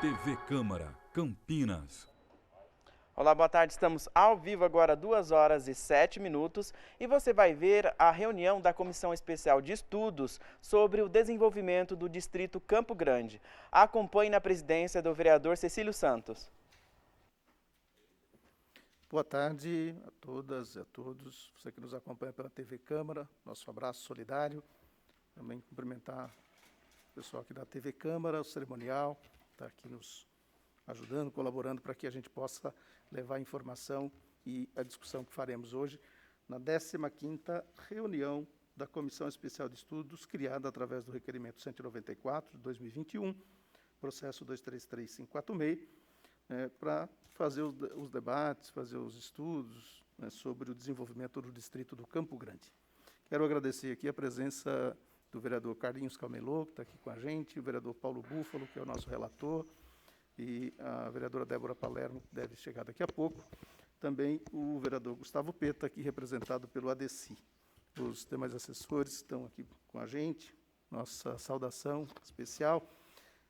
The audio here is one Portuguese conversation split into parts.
TV Câmara, Campinas. Olá, boa tarde. Estamos ao vivo agora, 2h07 e você vai ver a reunião da Comissão Especial de Estudos sobre o desenvolvimento do Distrito Campo Grande. Acompanhe na presidência do vereador Cecílio Santos. Boa tarde a todas e a todos, você que nos acompanha pela TV Câmara, nosso abraço solidário. Também cumprimentar o pessoal aqui da TV Câmara, o cerimonial, que está aqui nos ajudando, colaborando para que a gente possa levar a informação e a discussão que faremos hoje na 15ª reunião da Comissão Especial de Estudos, criada através do requerimento 194 de 2021, processo 233546, para fazer os debates, fazer os estudos, sobre o desenvolvimento do distrito do Campo Grande. Quero agradecer aqui a presença do vereador Carlinhos Camelô, que está aqui com a gente, o vereador Paulo Búfalo, que é o nosso relator, e a vereadora Débora Palermo, que deve chegar daqui a pouco. Também o vereador Gustavo Peta, aqui representado pelo ADECI. Os demais assessores estão aqui com a gente, nossa saudação especial.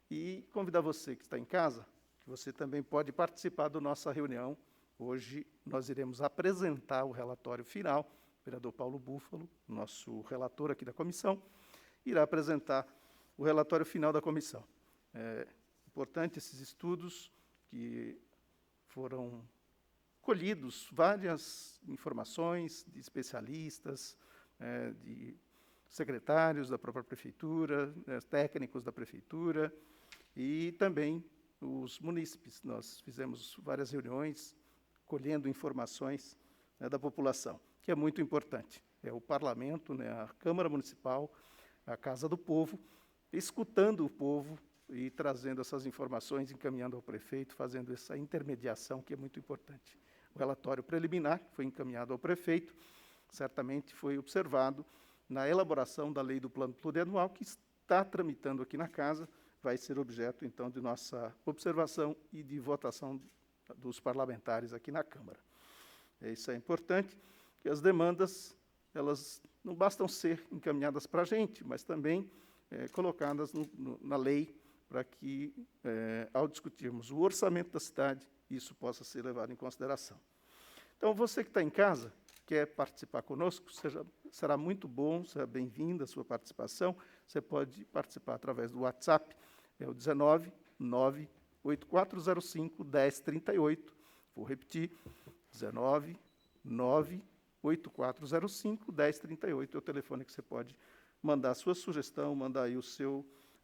E convidar você que está em casa, que você também pode participar da nossa reunião. Hoje nós iremos apresentar o relatório final. O vereador Paulo Búfalo, nosso relator aqui da comissão, irá apresentar o relatório final da comissão. Importante esses estudos que foram colhidos, várias informações de especialistas, de secretários da própria prefeitura, técnicos da prefeitura e também os munícipes. Nós fizemos várias reuniões colhendo informações da população, que é muito importante. É o parlamento, a Câmara Municipal, a Casa do Povo, escutando o povo e trazendo essas informações, encaminhando ao prefeito, fazendo essa intermediação, que é muito importante. O relatório preliminar, que foi encaminhado ao prefeito, certamente foi observado na elaboração da lei do plano plurianual, que está tramitando aqui na casa, vai ser objeto, então, de nossa observação e de votação dos parlamentares aqui na Câmara. Isso é importante, que as demandas, elas não bastam ser encaminhadas para a gente, mas também colocadas na lei, para que, ao discutirmos o orçamento da cidade, isso possa ser levado em consideração. Então, você que está em casa, quer participar conosco, será muito bom, será bem-vinda a sua participação. Você pode participar através do WhatsApp, é o 19 98405 1038. Vou repetir, 19 98405 1038 é o telefone que você pode mandar a sua sugestão, mandar aí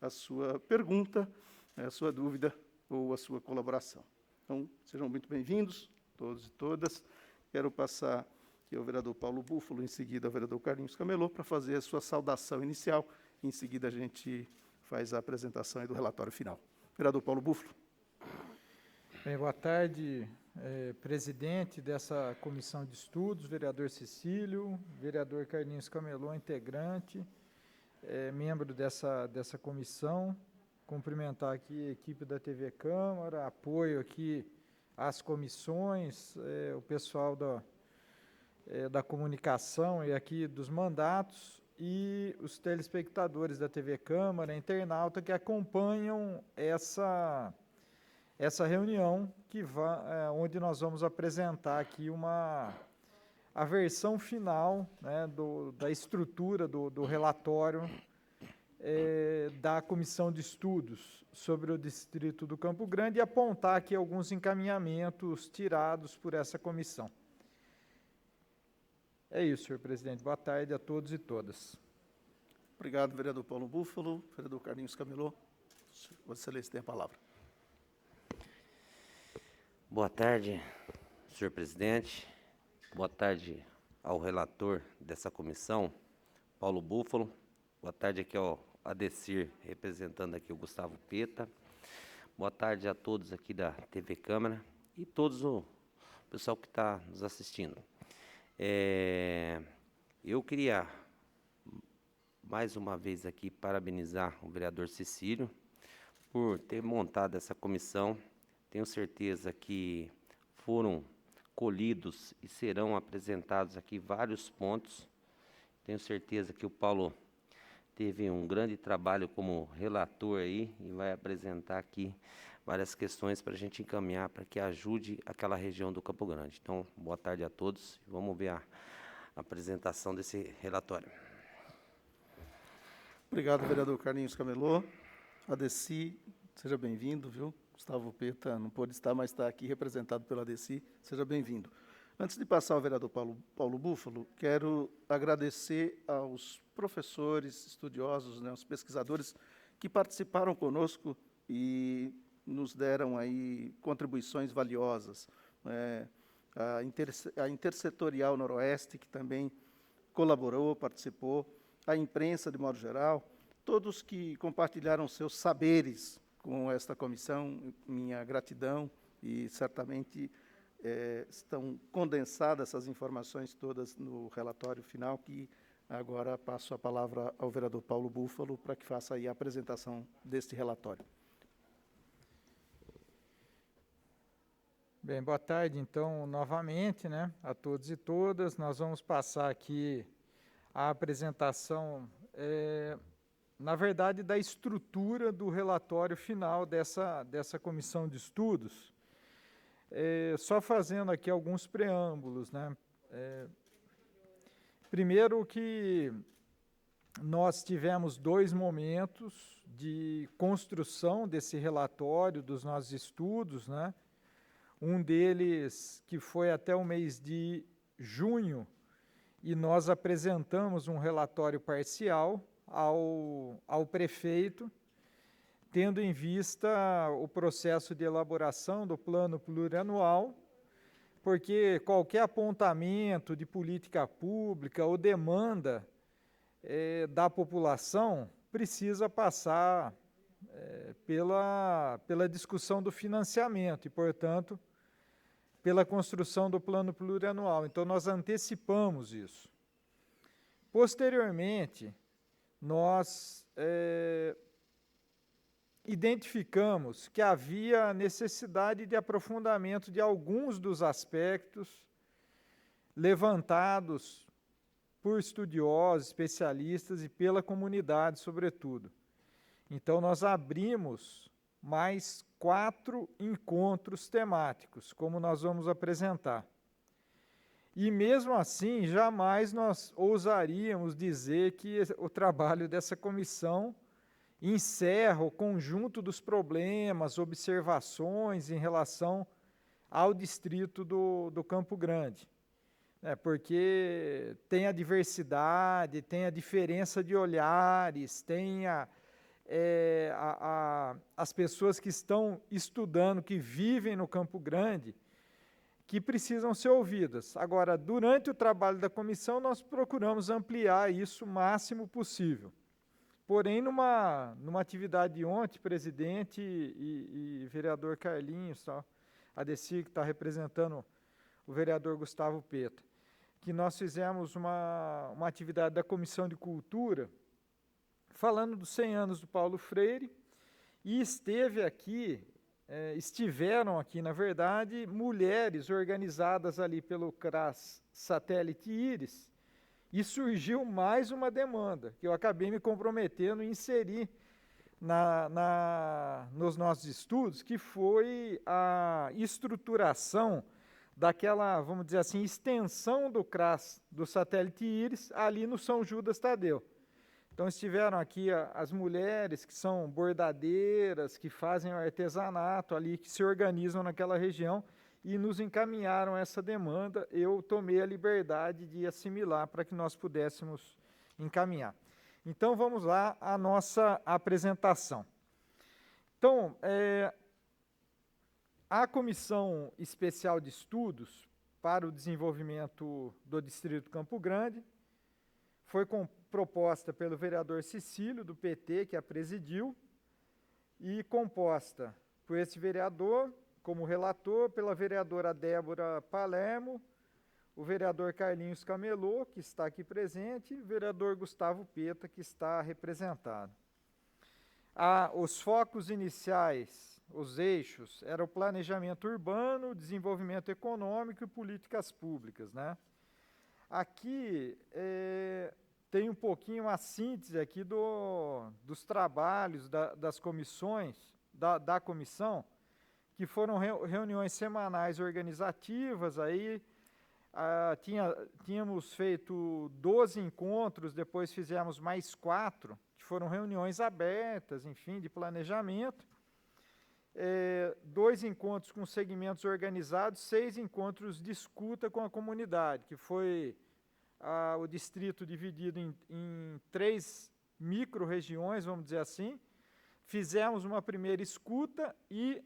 a sua pergunta, a sua dúvida ou a sua colaboração. Então, sejam muito bem-vindos, todos e todas. Quero passar aqui ao vereador Paulo Búfalo, em seguida ao vereador Carlinhos Camelô, para fazer a sua saudação inicial. Em seguida, a gente faz a apresentação do relatório final. Vereador Paulo Búfalo. Bem, boa tarde, presidente dessa comissão de estudos, vereador Cecílio, vereador Carlinhos Camelô, integrante, membro dessa comissão. Cumprimentar aqui a equipe da TV Câmara, apoio aqui às comissões, o pessoal da comunicação e aqui dos mandatos e os telespectadores da TV Câmara, internauta que acompanham essa reunião onde nós vamos apresentar aqui a versão final, da estrutura do relatório da Comissão de Estudos sobre o Distrito do Campo Grande e apontar aqui alguns encaminhamentos tirados por essa comissão. É isso, senhor presidente. Boa tarde a todos e todas. Obrigado, vereador Paulo Búfalo. Vereador Carlinhos Camelô, Vossa Excelência tem a palavra. Boa tarde, senhor presidente. Boa tarde ao relator dessa comissão, Paulo Búfalo. Boa tarde aqui ao ADECIR, representando aqui o Gustavo Peta. Boa tarde a todos aqui da TV Câmara e todos o pessoal que está nos assistindo. Eu queria, mais uma vez aqui, parabenizar o vereador Cecílio por ter montado essa comissão. Tenho certeza que foram colhidos e serão apresentados aqui vários pontos. Tenho certeza que o Paulo teve um grande trabalho como relator aí e vai apresentar aqui várias questões para a gente encaminhar para que ajude aquela região do Campo Grande. Então, boa tarde a todos. Vamos ver a apresentação desse relatório. Obrigado, vereador Carlinhos Camelô. ADECI, seja bem-vindo, viu? Gustavo Peta não pôde estar, mas está aqui representado pela ADECI. Seja bem-vindo. Antes de passar ao vereador Paulo Búfalo, quero agradecer aos professores, estudiosos, né, aos pesquisadores que participaram conosco e nos deram aí contribuições valiosas. A Intersetorial Noroeste, que também colaborou, participou, a imprensa, de modo geral, todos que compartilharam seus saberes com esta comissão, minha gratidão, e certamente estão condensadas essas informações todas no relatório final, que agora passo a palavra ao vereador Paulo Búfalo para que faça aí a apresentação deste relatório. Bem, boa tarde, então, novamente, né, a todos e todas. Nós vamos passar aqui a apresentação, na verdade, da estrutura do relatório final dessa comissão de estudos. Só fazendo aqui alguns preâmbulos, né? Primeiro que nós tivemos 2 momentos de construção desse relatório, dos nossos estudos, né? Um deles que foi até o mês de junho, e nós apresentamos um relatório parcial ao prefeito, tendo em vista o processo de elaboração do plano plurianual, porque qualquer apontamento de política pública ou demanda da população precisa passar pela discussão do financiamento e, portanto, pela construção do plano plurianual. Então, nós antecipamos isso. Posteriormente, nós identificamos que havia necessidade de aprofundamento de alguns dos aspectos levantados por estudiosos, especialistas e pela comunidade, sobretudo. Então, nós abrimos mais 4 encontros temáticos, como nós vamos apresentar. E, mesmo assim, jamais nós ousaríamos dizer que o trabalho dessa comissão encerra o conjunto dos problemas, observações em relação ao distrito do Campo Grande. Porque tem a diversidade, tem a diferença de olhares, tem as pessoas que estão estudando, que vivem no Campo Grande, que precisam ser ouvidas. Agora, durante o trabalho da comissão, nós procuramos ampliar isso o máximo possível. Porém, numa atividade de ontem, presidente e vereador Carlinhos, a ADECI, que está representando o vereador Gustavo Peta, que nós fizemos uma atividade da Comissão de Cultura, falando dos 100 anos do Paulo Freire, e estiveram aqui, na verdade, mulheres organizadas ali pelo CRAS Satélite Íris, e surgiu mais uma demanda, que eu acabei me comprometendo em inserir nos nossos estudos, que foi a estruturação daquela, vamos dizer assim, extensão do CRAS, do Satélite Íris, ali no São Judas Tadeu. Então, estiveram aqui as mulheres que são bordadeiras, que fazem artesanato ali, que se organizam naquela região, e nos encaminharam essa demanda. Eu tomei a liberdade de assimilar para que nós pudéssemos encaminhar. Então, vamos lá à nossa apresentação. Então, a Comissão Especial de Estudos para o Desenvolvimento do Distrito Campo Grande foi proposta pelo vereador Cecílio, do PT, que a presidiu, e composta por esse vereador, como relator, pela vereadora Débora Palermo, o vereador Carlinhos Camelô, que está aqui presente, e o vereador Gustavo Peta, que está representado. Os focos iniciais, os eixos, eram o planejamento urbano, desenvolvimento econômico e políticas públicas, né? Aqui tem um pouquinho a síntese aqui dos trabalhos das comissões, da comissão, que foram reuniões semanais organizativas, aí tínhamos feito 12 encontros, depois fizemos mais 4, que foram reuniões abertas, enfim, de planejamento, 2 encontros com segmentos organizados, 6 encontros de escuta com a comunidade, que foi o distrito dividido em 3 micro-regiões, vamos dizer assim. Fizemos uma primeira escuta e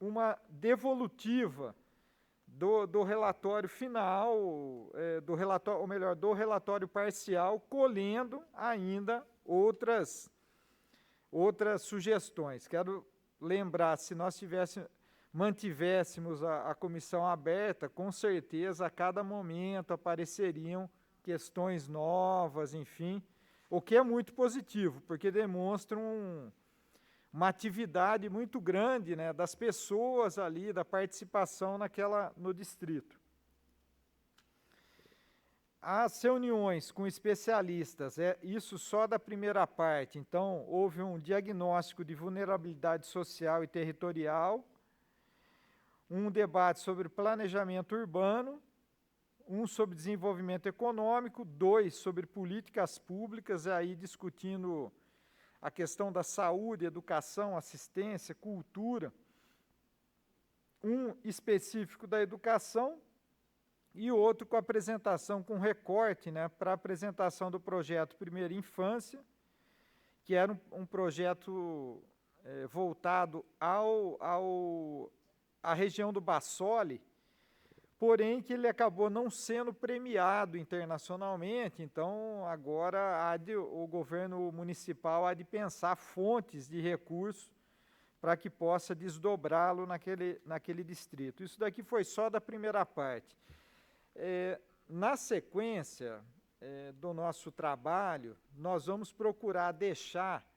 uma devolutiva do relatório final, do relatório parcial, colhendo ainda outras sugestões. Quero lembrar, se nós mantivéssemos a comissão aberta, com certeza a cada momento apareceriam questões novas, enfim, o que é muito positivo, porque demonstra uma atividade muito grande, né, das pessoas ali, da participação no distrito. As reuniões com especialistas, isso só da primeira parte, então houve um diagnóstico de vulnerabilidade social e territorial, um debate sobre planejamento urbano, um sobre desenvolvimento econômico, 2 sobre políticas públicas, aí discutindo a questão da saúde, educação, assistência, cultura, um específico da educação e outro com apresentação, com recorte, né, para a apresentação do projeto Primeira Infância, que era um projeto voltado à região do Bassoli, porém que ele acabou não sendo premiado internacionalmente, então agora o governo municipal há de pensar fontes de recursos para que possa desdobrá-lo naquele distrito. Isso daqui foi só da primeira parte. Na sequência do nosso trabalho, nós vamos procurar deixar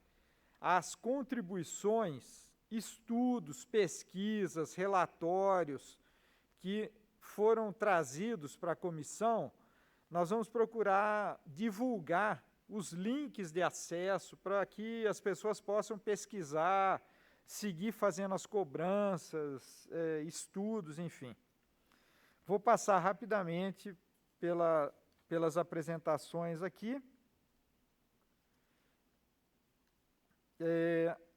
as contribuições, estudos, pesquisas, relatórios que foram trazidos para a comissão, nós vamos procurar divulgar os links de acesso para que as pessoas possam pesquisar, seguir fazendo as cobranças, estudos, enfim. Vou passar rapidamente pelas apresentações aqui.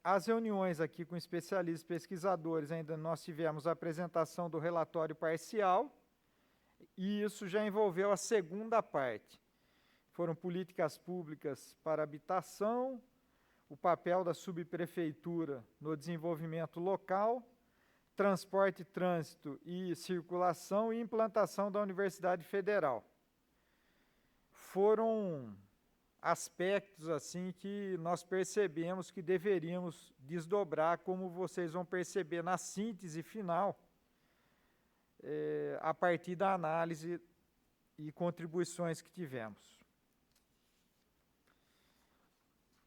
As reuniões aqui com especialistas e pesquisadores, ainda nós tivemos a apresentação do relatório parcial, e isso já envolveu a segunda parte. Foram políticas públicas para habitação, o papel da subprefeitura no desenvolvimento local, transporte, trânsito e circulação e implantação da Universidade Federal. Foram aspectos assim que nós percebemos que deveríamos desdobrar, como vocês vão perceber na síntese final, a partir da análise e contribuições que tivemos.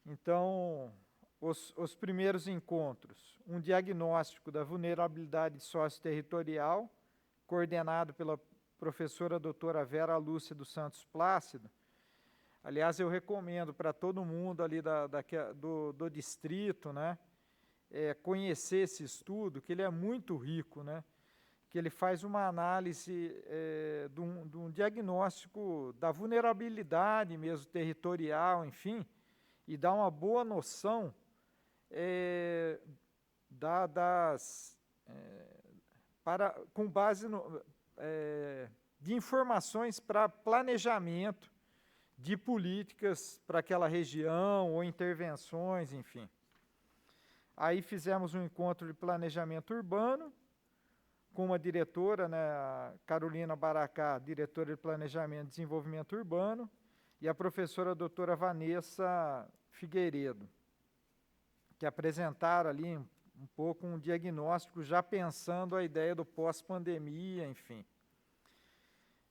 Então, os primeiros encontros, um diagnóstico da vulnerabilidade socioterritorial, coordenado pela professora doutora Vera Lúcia dos Santos Plácido. Aliás, eu recomendo para todo mundo ali do distrito, né, conhecer esse estudo, que ele é muito rico, né, que ele faz uma análise de um diagnóstico da vulnerabilidade mesmo territorial, enfim, e dá uma boa noção com base de informações para planejamento de políticas para aquela região, ou intervenções, enfim. Aí fizemos um encontro de planejamento urbano, com uma diretora, né, a Carolina Baracá, diretora de Planejamento e Desenvolvimento Urbano, e a professora doutora Vanessa Figueiredo, que apresentaram ali um pouco um diagnóstico, já pensando a ideia do pós-pandemia, enfim.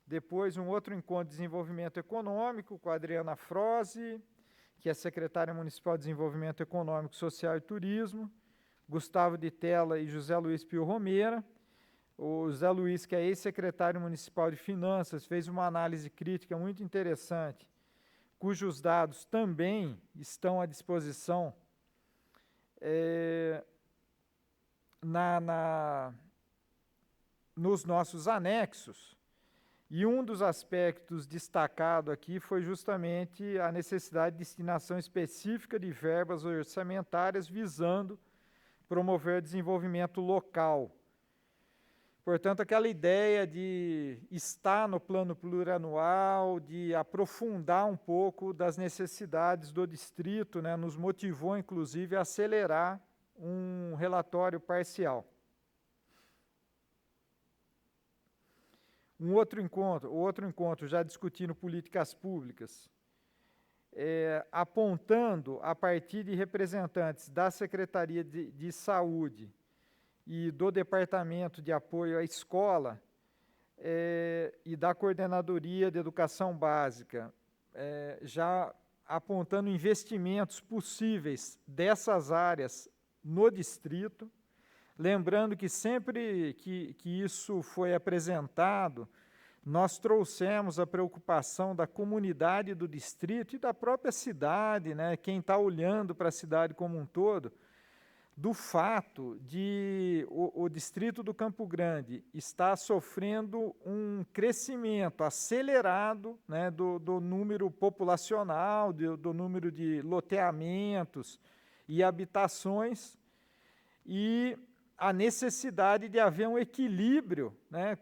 Depois, um outro encontro de desenvolvimento econômico com a Adriana Froze, que é secretária municipal de Desenvolvimento Econômico, Social e Turismo, Gustavo de Tella e José Luiz Pio Romeira. O José Luiz, que é ex-secretário municipal de Finanças, fez uma análise crítica muito interessante, cujos dados também estão à disposição nos nossos anexos, e um dos aspectos destacado aqui foi justamente a necessidade de destinação específica de verbas orçamentárias visando promover desenvolvimento local. Portanto, aquela ideia de estar no plano plurianual, de aprofundar um pouco das necessidades do distrito, né, nos motivou, inclusive, a acelerar um relatório parcial. Outro encontro já discutindo políticas públicas, apontando a partir de representantes da Secretaria de Saúde e do Departamento de Apoio à Escola e da Coordenadoria de Educação Básica, já apontando investimentos possíveis dessas áreas no distrito. Lembrando que sempre que isso foi apresentado, nós trouxemos a preocupação da comunidade do distrito e da própria cidade, né, quem está olhando para a cidade como um todo, do fato de o distrito do Campo Grande estar sofrendo um crescimento acelerado, né, do número populacional, do número de loteamentos e habitações, e a necessidade de haver um equilíbrio, né,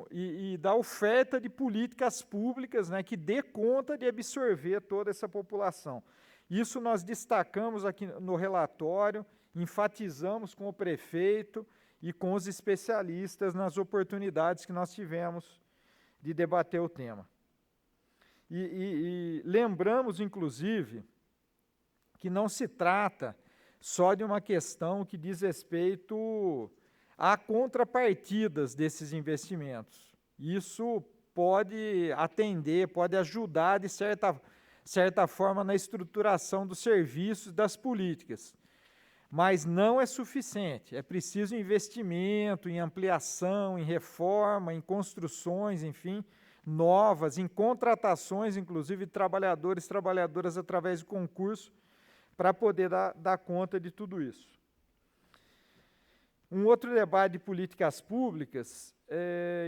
e da oferta de políticas públicas, né, que dê conta de absorver toda essa população. Isso nós destacamos aqui no relatório, enfatizamos com o prefeito e com os especialistas nas oportunidades que nós tivemos de debater o tema. E lembramos, inclusive, que não se trata só de uma questão que diz respeito a contrapartidas desses investimentos. Isso pode atender, pode ajudar, de certa forma, na estruturação dos serviços, das políticas. Mas não é suficiente, é preciso investimento em ampliação, em reforma, em construções, enfim, novas, em contratações, inclusive, de trabalhadores e trabalhadoras através de concurso, para poder dar conta de tudo isso. Um outro debate de políticas públicas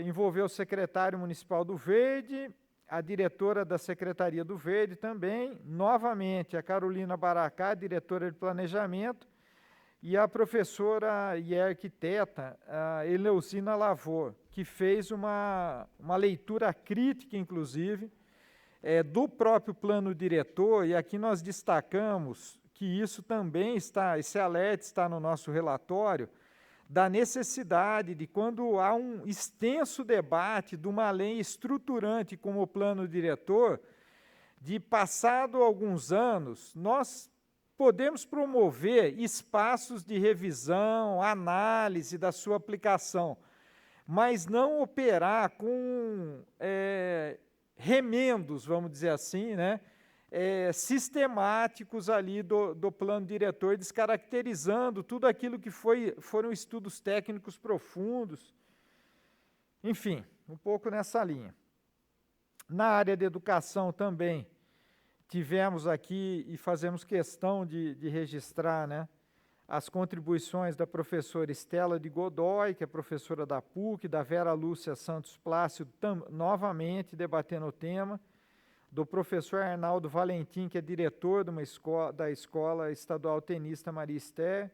envolveu o secretário municipal do Verde, a diretora da Secretaria do Verde também, novamente a Carolina Baracá, diretora de Planejamento, e a professora e arquiteta a Eleusina Lavor, que fez uma leitura crítica, inclusive, do próprio plano diretor, e aqui nós destacamos que isso também está, esse alerta está no nosso relatório, da necessidade de, quando há um extenso debate de uma lei estruturante como o plano diretor, de passado alguns anos, nós podemos promover espaços de revisão, análise da sua aplicação, mas não operar com remendos, vamos dizer assim, né, sistemáticos ali do plano diretor, descaracterizando tudo aquilo que foram estudos técnicos profundos. Enfim, um pouco nessa linha. Na área de educação também, tivemos aqui, e fazemos questão de registrar, né, as contribuições da professora Estela de Godoy, que é professora da PUC, da Vera Lúcia Santos Plácido, novamente debatendo o tema, do professor Arnaldo Valentim, que é diretor da Escola Estadual Tenista Maria Esther,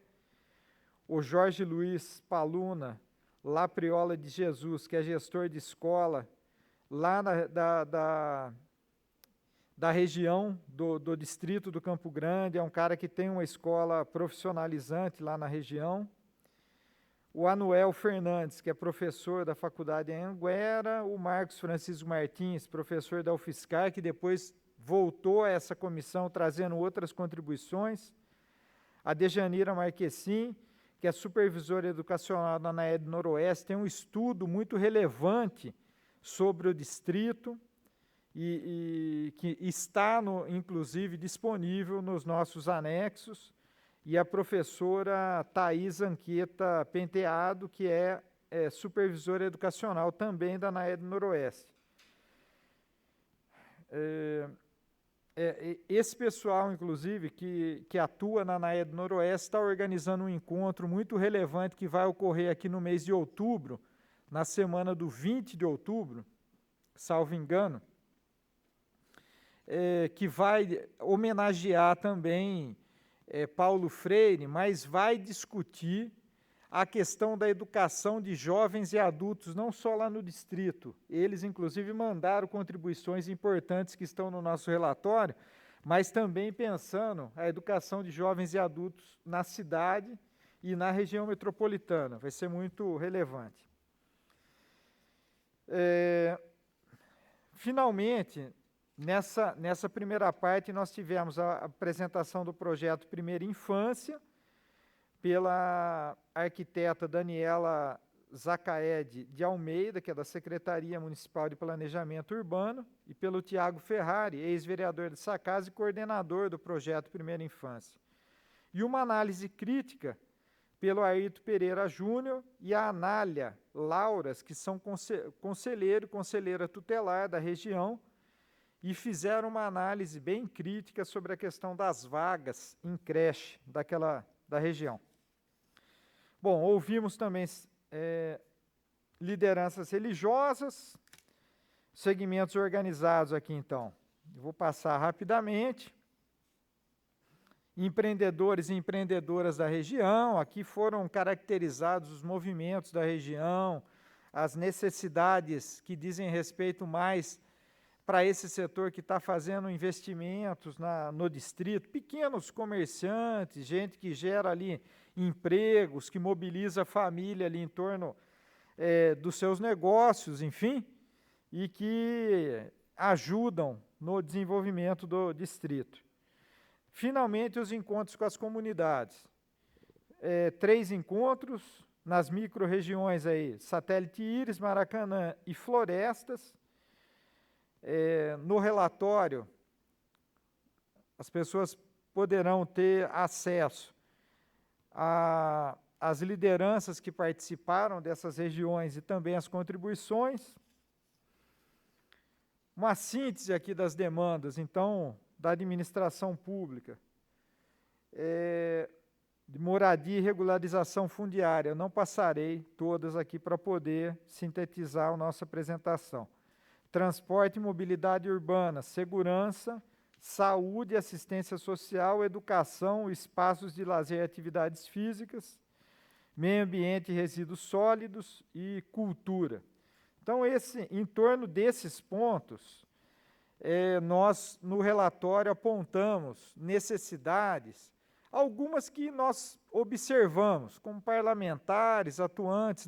o Jorge Luiz Paluna, lá Priola de Jesus, que é gestor de escola, lá da região do distrito do Campo Grande, é um cara que tem uma escola profissionalizante lá na região. O Anuel Fernandes, que é professor da faculdade em Anguera, o Marcos Francisco Martins, professor da UFSCar, que depois voltou a essa comissão trazendo outras contribuições. A Dejanira Marquesim, que é supervisora educacional da ANAED Noroeste, tem um estudo muito relevante sobre o distrito, e que está, inclusive, disponível nos nossos anexos, e a professora Thais Anqueta Penteado, que é supervisora educacional também da ANAED Noroeste. esse pessoal, inclusive, que atua na ANAE do Noroeste, está organizando um encontro muito relevante que vai ocorrer aqui no mês de outubro, na semana do 20 de outubro, salvo engano, que vai homenagear também Paulo Freire, mas vai discutir a questão da educação de jovens e adultos, não só lá no distrito. Eles, inclusive, mandaram contribuições importantes que estão no nosso relatório, mas também pensando a educação de jovens e adultos na cidade e na região metropolitana. Vai ser muito relevante. Finalmente, nessa primeira parte, nós tivemos a apresentação do projeto Primeira Infância, pela arquiteta Daniela Zacaed de Almeida, que é da Secretaria Municipal de Planejamento Urbano, e pelo Tiago Ferrari, ex-vereador dessa casa e coordenador do projeto Primeira Infância. E uma análise crítica pelo Ayrton Pereira Júnior e a Anália Lauras, que são conselheiro e conselheira tutelar da região, e fizeram uma análise bem crítica sobre a questão das vagas em creche da região. Bom, ouvimos também lideranças religiosas, segmentos organizados aqui, então. Eu vou passar rapidamente. Empreendedores e empreendedoras da região, aqui foram caracterizados os movimentos da região, as necessidades que dizem respeito mais para esse setor que está fazendo investimentos no distrito, pequenos comerciantes, gente que gera ali empregos, que mobiliza a família ali em torno dos seus negócios, enfim, e que ajudam no desenvolvimento do distrito. Finalmente, os encontros com as comunidades. 3 encontros nas micro-regiões aí, Satélite Íris, Maracanã e Florestas. No relatório, as pessoas poderão ter acesso às lideranças que participaram dessas regiões e também as contribuições. Uma síntese aqui das demandas, então, da administração pública, de moradia e regularização fundiária. Eu não passarei todas aqui para poder sintetizar a nossa apresentação. Transporte e mobilidade urbana, segurança, saúde, assistência social, educação, espaços de lazer e atividades físicas, meio ambiente e resíduos sólidos e cultura. Então, em torno desses pontos, nós, no relatório, apontamos necessidades, algumas que nós observamos, como parlamentares atuantes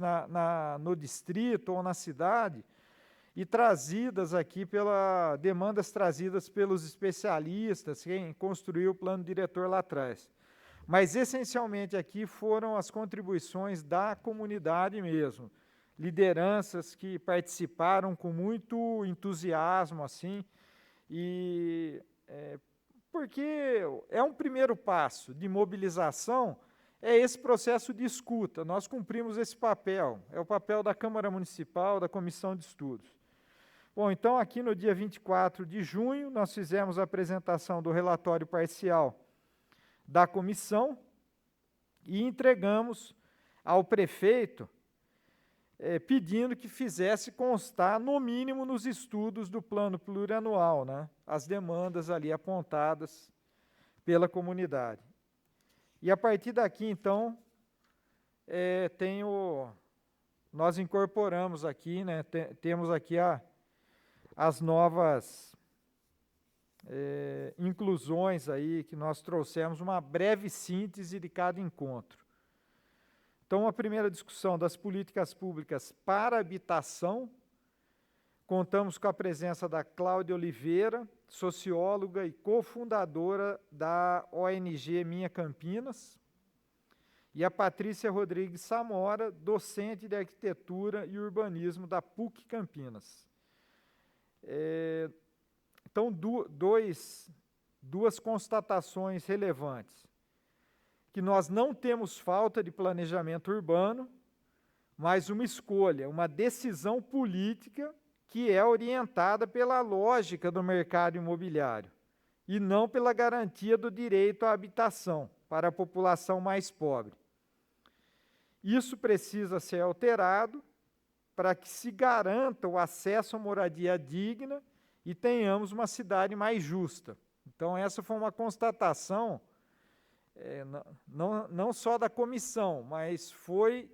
no distrito ou na cidade, e trazidas aqui demandas trazidas pelos especialistas, quem construiu o plano diretor lá atrás. Mas, essencialmente, aqui foram as contribuições da comunidade mesmo, lideranças que participaram com muito entusiasmo, assim, porque é um primeiro passo de mobilização, é esse processo de escuta. Nós cumprimos esse papel, é o papel da Câmara Municipal, da Comissão de Estudos. Bom, então, aqui no dia 24 de junho, nós fizemos a apresentação do relatório parcial da comissão e entregamos ao prefeito, pedindo que fizesse constar, no mínimo, nos estudos do plano plurianual, né, as demandas ali apontadas pela comunidade. E, a partir daqui, então, nós incorporamos aqui, né, temos aqui as novas inclusões aí que nós trouxemos, uma breve síntese de cada encontro. Então, a primeira discussão das políticas públicas para a habitação, contamos com a presença da Cláudia Oliveira, socióloga e cofundadora da ONG Minha Campinas, e a Patrícia Rodrigues Samora, docente de arquitetura e urbanismo da PUC Campinas. Então, duas constatações relevantes. Que nós não temos falta de planejamento urbano, mas uma escolha, uma decisão política que é orientada pela lógica do mercado imobiliário e não pela garantia do direito à habitação para a população mais pobre. Isso precisa ser alterado para que se garanta o acesso à moradia digna e tenhamos uma cidade mais justa. Então, essa foi uma constatação, não só da comissão, mas foi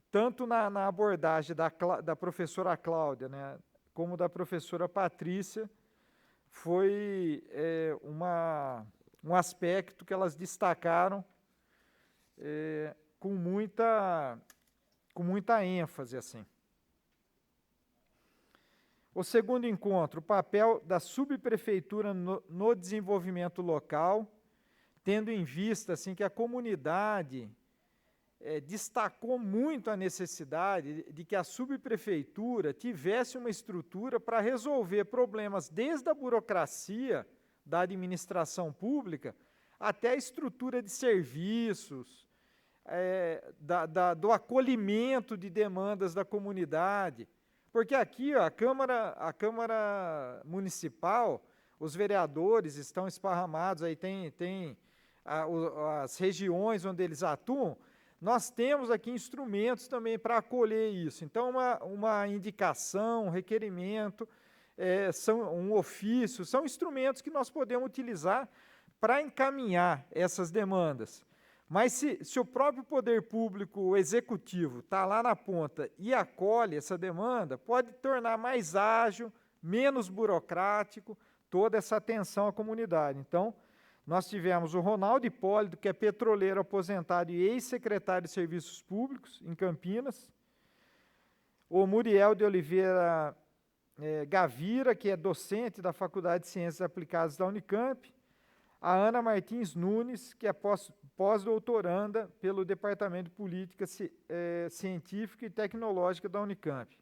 tanto na abordagem da professora Cláudia, né, como da professora Patrícia, foi um aspecto que elas destacaram com muita ênfase, assim. O segundo encontro, o papel da subprefeitura no desenvolvimento local, tendo em vista assim, que a comunidade destacou muito a necessidade de que a subprefeitura tivesse uma estrutura para resolver problemas desde a burocracia da administração pública até a estrutura de serviços, do acolhimento de demandas da comunidade. Porque aqui, ó, a Câmara Municipal, os vereadores estão esparramados, aí tem as regiões onde eles atuam, nós temos aqui instrumentos também para acolher isso. Então, uma indicação, um requerimento, um ofício, são instrumentos que nós podemos utilizar para encaminhar essas demandas. Mas se o próprio poder público, o executivo, está lá na ponta e acolhe essa demanda, pode tornar mais ágil, menos burocrático, toda essa atenção à comunidade. Então, nós tivemos o Ronaldo Hipólito, que é petroleiro aposentado e ex-secretário de Serviços Públicos, em Campinas, o Muriel de Oliveira Gavira, que é docente da Faculdade de Ciências Aplicadas da Unicamp, a Ana Martins Nunes, que é pós-doutoranda pelo Departamento de Política Científica e Tecnológica da Unicamp.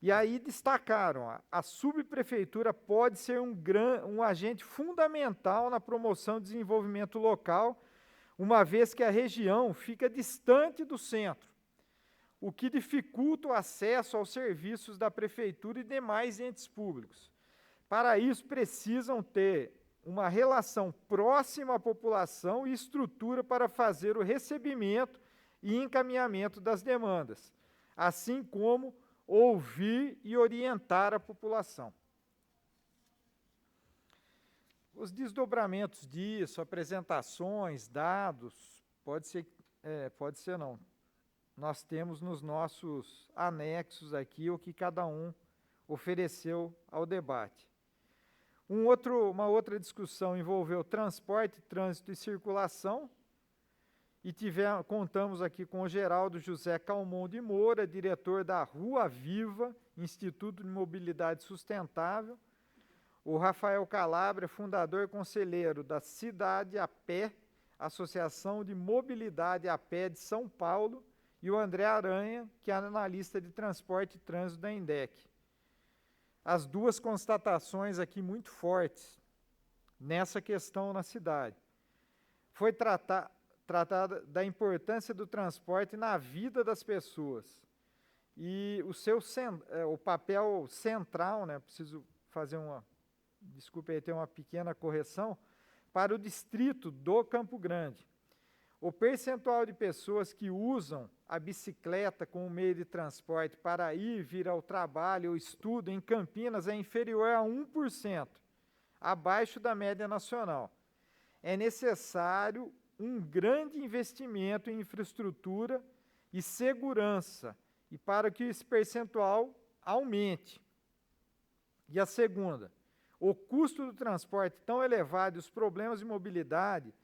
E aí destacaram, a subprefeitura pode ser um agente fundamental na promoção do desenvolvimento local, uma vez que a região fica distante do centro, o que dificulta o acesso aos serviços da prefeitura e demais entes públicos. Para isso, precisam ter uma relação próxima à população e estrutura para fazer o recebimento e encaminhamento das demandas, assim como ouvir e orientar a população. Os desdobramentos disso, apresentações, dados, pode ser não. Nós temos nos nossos anexos aqui o que cada um ofereceu ao debate. Uma outra discussão envolveu transporte, trânsito e circulação, e contamos aqui com o Geraldo José Calmon de Moura, diretor da Rua Viva, Instituto de Mobilidade Sustentável, o Rafael Calabria, fundador e conselheiro da Cidade a Pé, Associação de Mobilidade a Pé de São Paulo, e o André Aranha, que é analista de transporte e trânsito da INDEC. As duas constatações aqui muito fortes nessa questão na cidade. Foi tratada da importância do transporte na vida das pessoas. E o papel central, né, preciso fazer desculpe aí, ter uma pequena correção, para o distrito do Campo Grande. O percentual de pessoas que usam a bicicleta como meio de transporte para ir, vir ao trabalho ou estudo em Campinas é inferior a 1%, abaixo da média nacional. É necessário um grande investimento em infraestrutura e segurança, e para que esse percentual aumente. E a segunda, o custo do transporte tão elevado e os problemas de mobilidade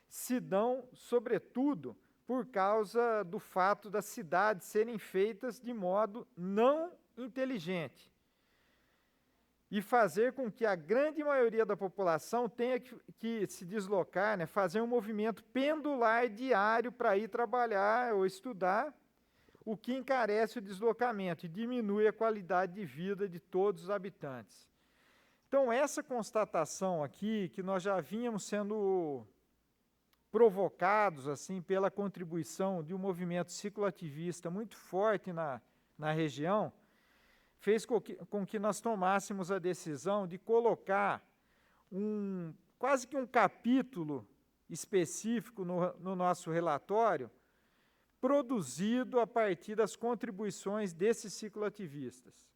se dão, sobretudo, por causa do fato das cidades serem feitas de modo não inteligente e fazer com que a grande maioria da população tenha que se deslocar, né, fazer um movimento pendular diário para ir trabalhar ou estudar, o que encarece o deslocamento e diminui a qualidade de vida de todos os habitantes. Então, essa constatação aqui, que nós já vínhamos sendo provocados assim pela contribuição de um movimento cicloativista muito forte na região, fez com que nós tomássemos a decisão de colocar quase que um capítulo específico no nosso relatório, produzido a partir das contribuições desses cicloativistas.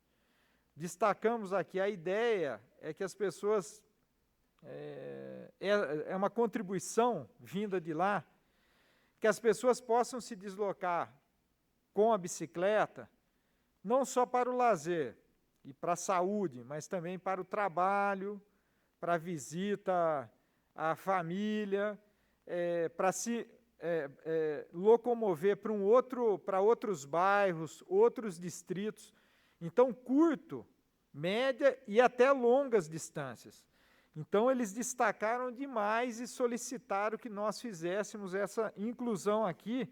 Destacamos aqui, a ideia é que as pessoas, é uma contribuição vinda de lá, que as pessoas possam se deslocar com a bicicleta, não só para o lazer e para a saúde, mas também para o trabalho, para a visita à família, para se locomover para outros bairros, outros distritos. Então, curto, média e até longas distâncias. Então, eles destacaram demais e solicitaram que nós fizéssemos essa inclusão aqui,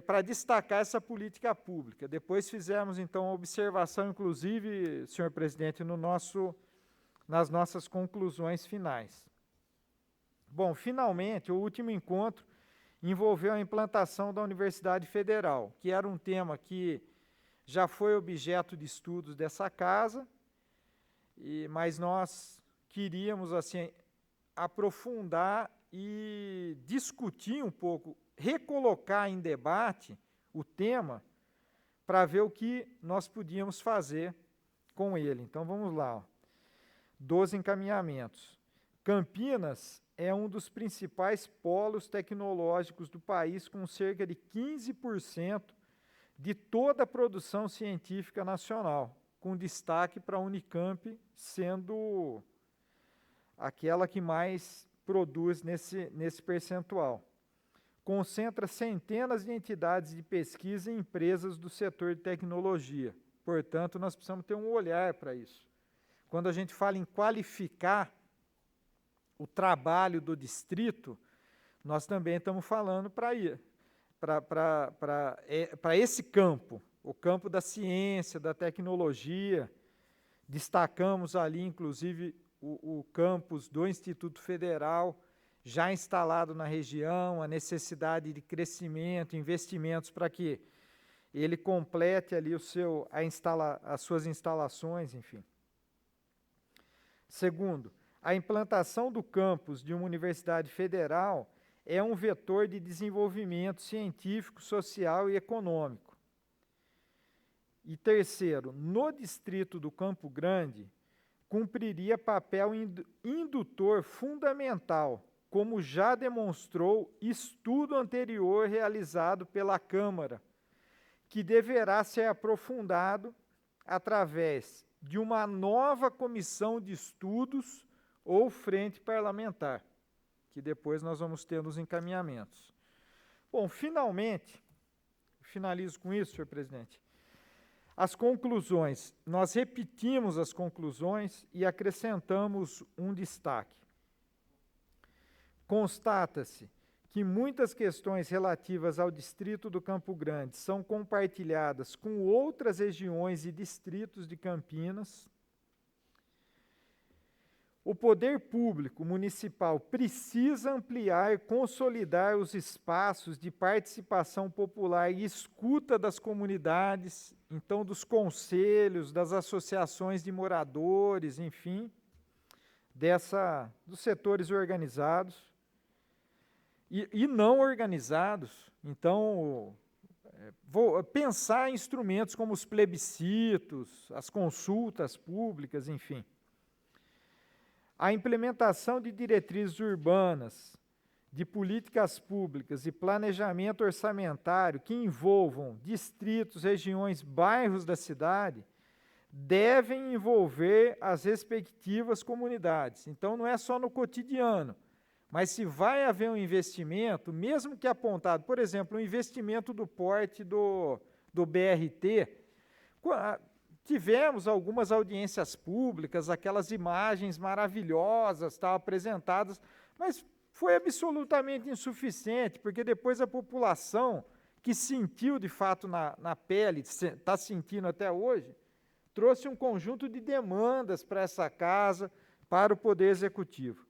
para destacar essa política pública. Depois fizemos, então, a observação, inclusive, senhor presidente, nas nossas conclusões finais. Bom, finalmente, o último encontro envolveu a implantação da Universidade Federal, que era um tema que já foi objeto de estudos dessa casa, mas nós queríamos assim, aprofundar e discutir um pouco, recolocar em debate o tema, para ver o que nós podíamos fazer com ele. Então, vamos lá. Ó. 12 encaminhamentos. Campinas é um dos principais polos tecnológicos do país, com cerca de 15% de toda a produção científica nacional, com destaque para a Unicamp, sendo aquela que mais produz nesse percentual. Concentra centenas de entidades de pesquisa e empresas do setor de tecnologia. Portanto, nós precisamos ter um olhar para isso. Quando a gente fala em qualificar o trabalho do distrito, nós também estamos falando para esse campo, o campo da ciência, da tecnologia. Destacamos ali, inclusive, o campus do Instituto Federal, já instalado na região, a necessidade de crescimento, investimentos para que ele complete ali as suas instalações, enfim. Segundo, a implantação do campus de uma universidade federal é um vetor de desenvolvimento científico, social e econômico. E terceiro, no distrito do Campo Grande, cumpriria papel indutor fundamental, como já demonstrou estudo anterior realizado pela Câmara, que deverá ser aprofundado através de uma nova comissão de estudos ou frente parlamentar, que depois nós vamos ter nos encaminhamentos. Bom, finalmente, finalizo com isso, senhor presidente, as conclusões. Nós repetimos as conclusões e acrescentamos um destaque. Constata-se que muitas questões relativas ao distrito do Campo Grande são compartilhadas com outras regiões e distritos de Campinas. O poder público municipal precisa ampliar e consolidar os espaços de participação popular e escuta das comunidades, então dos conselhos, das associações de moradores, enfim, dos setores organizados e não organizados. Então, vou pensar em instrumentos como os plebiscitos, as consultas públicas, enfim. A implementação de diretrizes urbanas, de políticas públicas e planejamento orçamentário que envolvam distritos, regiões, bairros da cidade, devem envolver as respectivas comunidades. Então, não é só no cotidiano, mas se vai haver um investimento, mesmo que apontado, por exemplo, um investimento do porte do BRT, tivemos algumas audiências públicas, aquelas imagens maravilhosas, apresentadas, mas foi absolutamente insuficiente, porque depois a população, que sentiu de fato na pele, está sentindo até hoje, trouxe um conjunto de demandas para essa casa, para o Poder Executivo.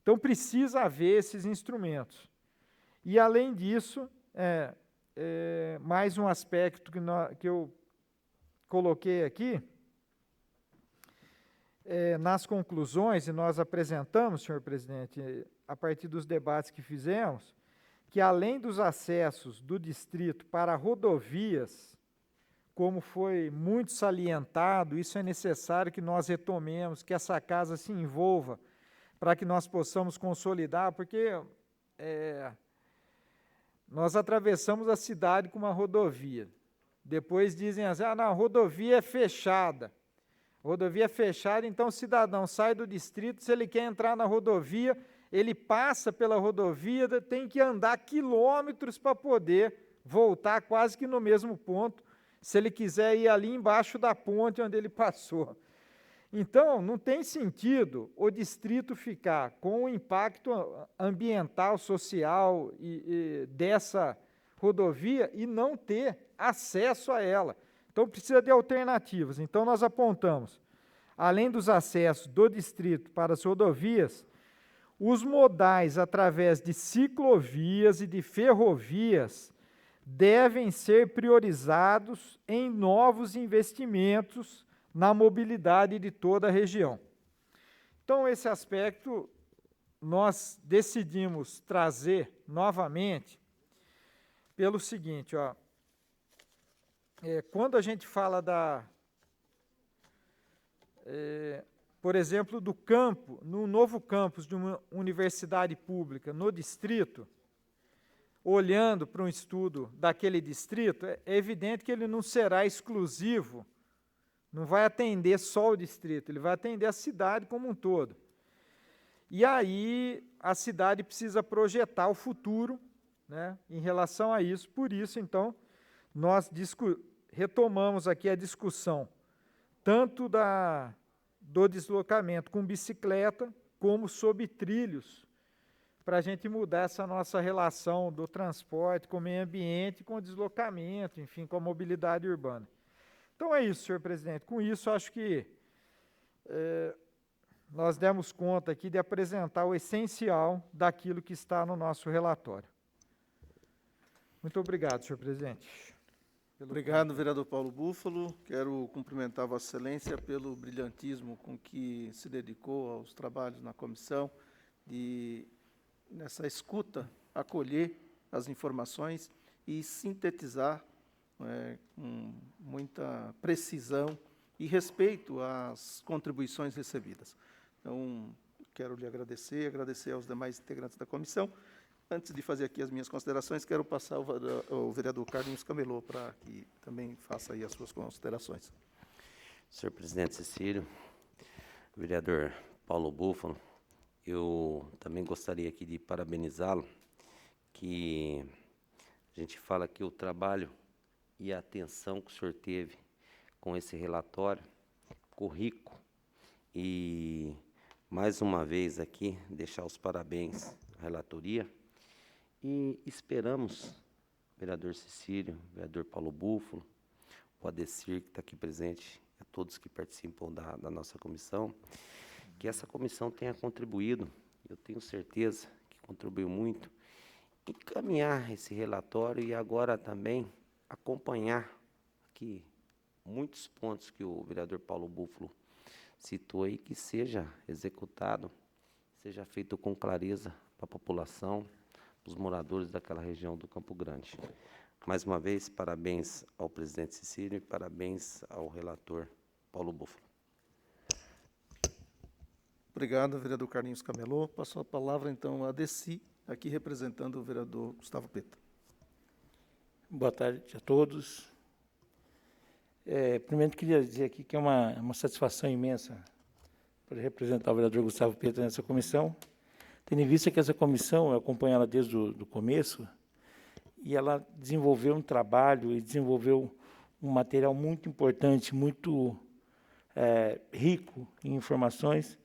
Então, precisa haver esses instrumentos. E, além disso, mais um aspecto que eu coloquei aqui, nas conclusões, e nós apresentamos, senhor presidente, a partir dos debates que fizemos, que além dos acessos do distrito para rodovias, como foi muito salientado, isso é necessário que nós retomemos, que essa casa se envolva, para que nós possamos consolidar, porque nós atravessamos a cidade com uma rodovia. Depois dizem assim, não, a rodovia é fechada. Rodovia fechada, então o cidadão sai do distrito, se ele quer entrar na rodovia, ele passa pela rodovia, tem que andar quilômetros para poder voltar quase que no mesmo ponto, se ele quiser ir ali embaixo da ponte onde ele passou. Então, não tem sentido o distrito ficar com o impacto ambiental, social dessa rodovia e não ter acesso a ela. Então, precisa de alternativas. Então, nós apontamos, além dos acessos do distrito para as rodovias, os modais através de ciclovias e de ferrovias devem ser priorizados em novos investimentos na mobilidade de toda a região. Então, esse aspecto nós decidimos trazer novamente pelo seguinte, quando a gente fala por exemplo, do campo, no novo campus de uma universidade pública no distrito, olhando para um estudo daquele distrito, é evidente que ele não será exclusivo, não vai atender só o distrito, ele vai atender a cidade como um todo. E aí a cidade precisa projetar o futuro, né, em relação a isso. Por isso, então, nós retomamos aqui a discussão, tanto do deslocamento com bicicleta, como sob trilhos, para a gente mudar essa nossa relação do transporte com o meio ambiente, com o deslocamento, enfim, com a mobilidade urbana. Então é isso, senhor presidente. Com isso, acho que nós demos conta aqui de apresentar o essencial daquilo que está no nosso relatório. Muito obrigado, senhor presidente. Obrigado, vereador Paulo Búfalo. Quero cumprimentar Vossa Excelência pelo brilhantismo com que se dedicou aos trabalhos na comissão e, nessa escuta, acolher as informações e sintetizar com muita precisão e respeito às contribuições recebidas. Então, quero lhe agradecer aos demais integrantes da comissão. Antes de fazer aqui as minhas considerações, quero passar ao vereador Carlinhos Camelô para que também faça aí as suas considerações. Senhor presidente Cecílio, vereador Paulo Búfalo, eu também gostaria aqui de parabenizá-lo, que a gente fala que o trabalho e a atenção que o senhor teve com esse relatório ficou rico. E, mais uma vez aqui, deixar os parabéns à relatoria. E esperamos, vereador Cecílio, vereador Paulo Búfalo, o Adecir, que está aqui presente, a todos que participam da nossa comissão, que essa comissão tenha contribuído, eu tenho certeza que contribuiu muito, em encaminhar esse relatório e agora também acompanhar aqui muitos pontos que o vereador Paulo Búfalo citou aí, que seja executado, seja feito com clareza para a população, para os moradores daquela região do Campo Grande. Mais uma vez, parabéns ao presidente Cecílio e parabéns ao relator Paulo Búfalo. Obrigado, vereador Carlinhos Camelô. Passo a palavra, então, a Adeci, aqui representando o vereador Gustavo Peta. Boa tarde a todos. Primeiro, queria dizer aqui que é uma satisfação imensa poder representar o vereador Gustavo Peta nessa comissão, tendo em vista que essa comissão, eu acompanho ela desde o começo, e ela desenvolveu um trabalho e desenvolveu um material muito importante, muito rico em informações,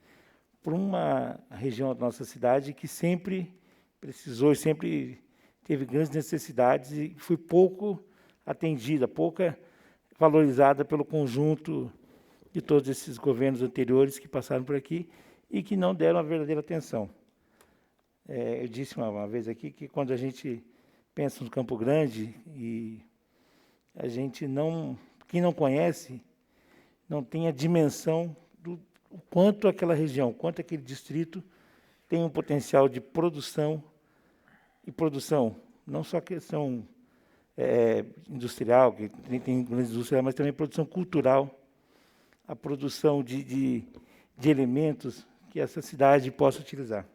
para uma região da nossa cidade que sempre precisou e sempre teve grandes necessidades e foi pouco atendida, pouca valorizada pelo conjunto de todos esses governos anteriores que passaram por aqui e que não deram a verdadeira atenção. Eu disse uma vez aqui que quando a gente pensa no Campo Grande, e a gente não quem não conhece, não tem a dimensão do o quanto aquela região, quanto aquele distrito tem um potencial de produção, e produção, não só questão industrial, que tem grandes indústrias, mas também produção cultural, a produção de elementos que essa cidade possa utilizar.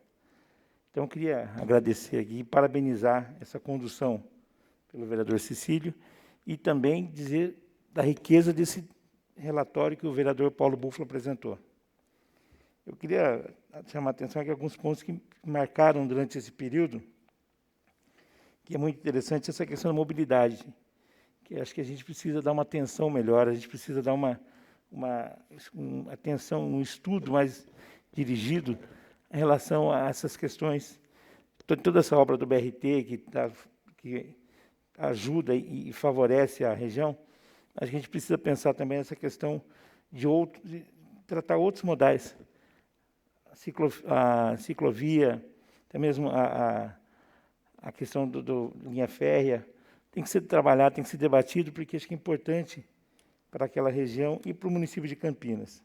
Então, eu queria agradecer aqui e parabenizar essa condução pelo vereador Cecílio e também dizer da riqueza desse relatório que o vereador Paulo Búfalo apresentou. Eu queria chamar a atenção aqui alguns pontos que marcaram durante esse período, que é muito interessante, essa questão da mobilidade, que acho que a gente precisa dar uma atenção melhor, a gente precisa dar uma atenção, um estudo mais dirigido em relação a essas questões. Toda essa obra do BRT que ajuda e favorece a região, a gente precisa pensar também nessa questão de tratar outros modais. A ciclovia, até mesmo a questão do linha férrea, tem que ser trabalhado, tem que ser debatido, porque acho que é importante para aquela região e para o município de Campinas.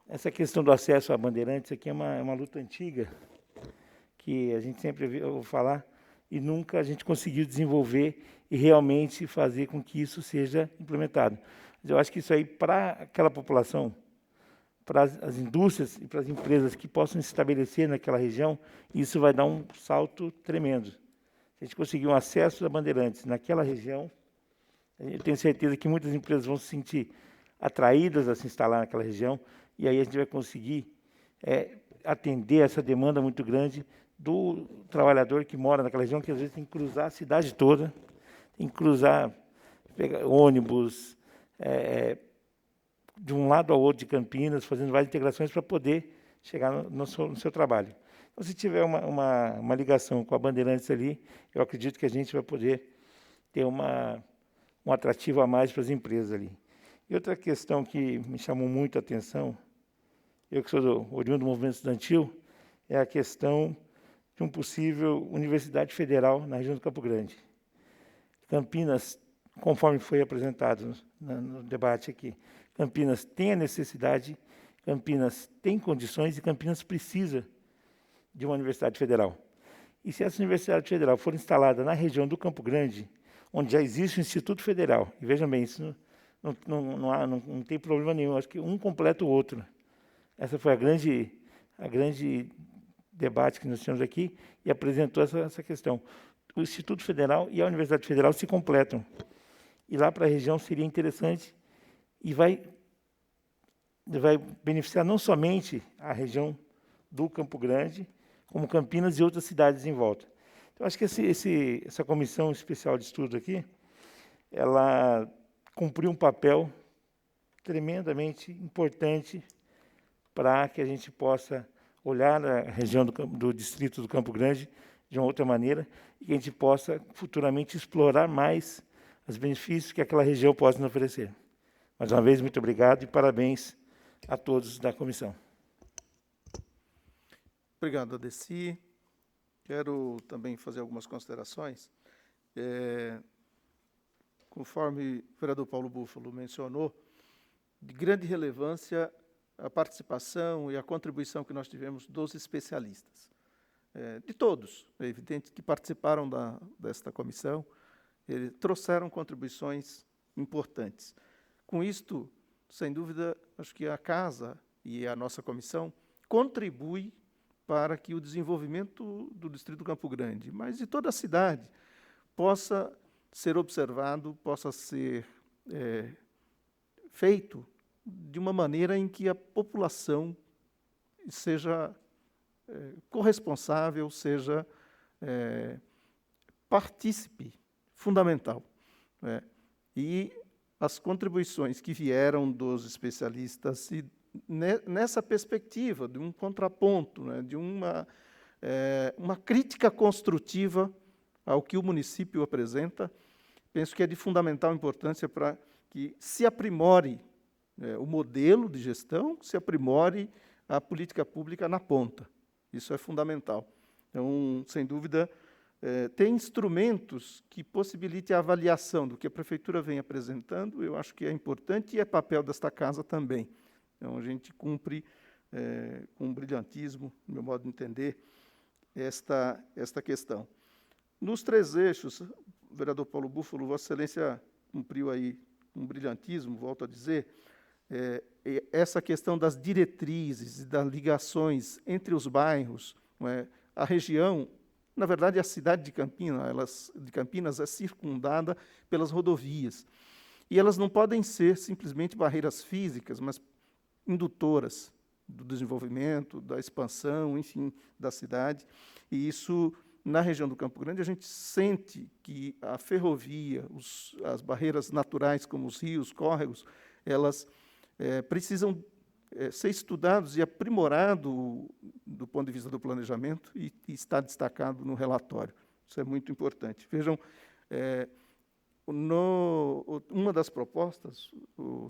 Essa questão do acesso a Bandeirantes aqui é uma luta antiga, que a gente sempre ouviu falar, e nunca a gente conseguiu desenvolver e realmente fazer com que isso seja implementado. Mas eu acho que isso aí, para aquela população, para as indústrias e para as empresas que possam se estabelecer naquela região, isso vai dar um salto tremendo. Se a gente conseguir um acesso a Bandeirantes naquela região, eu tenho certeza que muitas empresas vão se sentir atraídas a se instalar naquela região, e aí a gente vai conseguir atender essa demanda muito grande do trabalhador que mora naquela região, que às vezes tem que cruzar a cidade toda, tem que cruzar, pegar ônibus, de um lado ao outro de Campinas, fazendo várias integrações para poder chegar no seu trabalho. Então, se tiver uma ligação com a Bandeirantes ali, eu acredito que a gente vai poder ter um atrativo a mais para as empresas ali. E outra questão que me chamou muito a atenção, eu que sou oriundo do movimento estudantil, é a questão de um possível Universidade Federal na região do Campo Grande. Campinas, conforme foi apresentado no debate aqui, Campinas tem a necessidade, Campinas tem condições e Campinas precisa de uma Universidade Federal. E se essa Universidade Federal for instalada na região do Campo Grande, onde já existe o Instituto Federal, e vejam bem, isso não tem problema nenhum, acho que um completa o outro. Essa foi a grande debate que nós tivemos aqui e apresentou essa questão. O Instituto Federal e a Universidade Federal se completam. E lá para a região seria interessante e vai beneficiar não somente a região do Campo Grande, como Campinas e outras cidades em volta. Então, acho que essa comissão especial de estudo aqui, ela cumpriu um papel tremendamente importante para que a gente possa olhar a região do distrito do Campo Grande de uma outra maneira e que a gente possa futuramente explorar mais os benefícios que aquela região possa nos oferecer. Mais uma vez, muito obrigado e parabéns a todos da comissão. Obrigado, Adeci. Quero também fazer algumas considerações. Conforme o vereador Paulo Búfalo mencionou, de grande relevância a participação e a contribuição que nós tivemos dos especialistas. De todos, é evidente que participaram desta comissão, eles trouxeram contribuições importantes. Com isto, sem dúvida, acho que a Casa e a nossa comissão contribuem para que o desenvolvimento do Distrito do Campo Grande, mas de toda a cidade, possa ser observado, possa ser feito de uma maneira em que a população seja corresponsável, seja partícipe fundamental. E as contribuições que vieram dos especialistas e nessa perspectiva de um contraponto, de uma crítica construtiva ao que o município apresenta, penso que é de fundamental importância para que se aprimore o modelo de gestão, se aprimore a política pública na ponta. Isso é fundamental. Então, sem dúvida, ter instrumentos que possibilitem a avaliação do que a Prefeitura vem apresentando, eu acho que é importante e é papel desta casa também. Então, a gente cumpre com brilhantismo, no meu modo de entender, esta questão. Nos 3 eixos, o vereador Paulo Búfalo, Vossa Excelência cumpriu aí um brilhantismo, volto a dizer, essa questão das diretrizes e das ligações entre os bairros, não é? A região, na verdade, a cidade de Campinas é circundada pelas rodovias. E elas não podem ser simplesmente barreiras físicas, mas indutoras do desenvolvimento, da expansão, enfim, da cidade. E isso, na região do Campo Grande, a gente sente que a ferrovia, as barreiras naturais, como os rios, córregos, elas precisam ser estudados e aprimorados do ponto de vista do planejamento e está destacado no relatório. Isso é muito importante. Vejam, uma das propostas,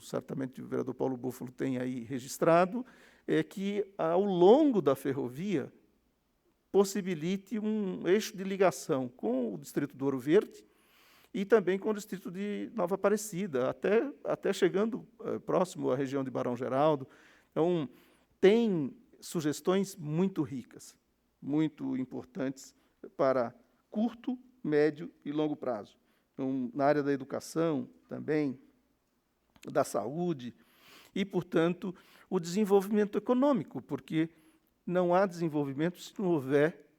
certamente o vereador Paulo Búfalo tem aí registrado, é que, ao longo da ferrovia, possibilite um eixo de ligação com o distrito do Ouro Verde e também com o distrito de Nova Aparecida, até chegando próximo à região de Barão Geraldo. Então, tem sugestões muito ricas, muito importantes para curto, médio e longo prazo. Então, na área da educação também, da saúde e, portanto, o desenvolvimento econômico, porque não há desenvolvimento se não houver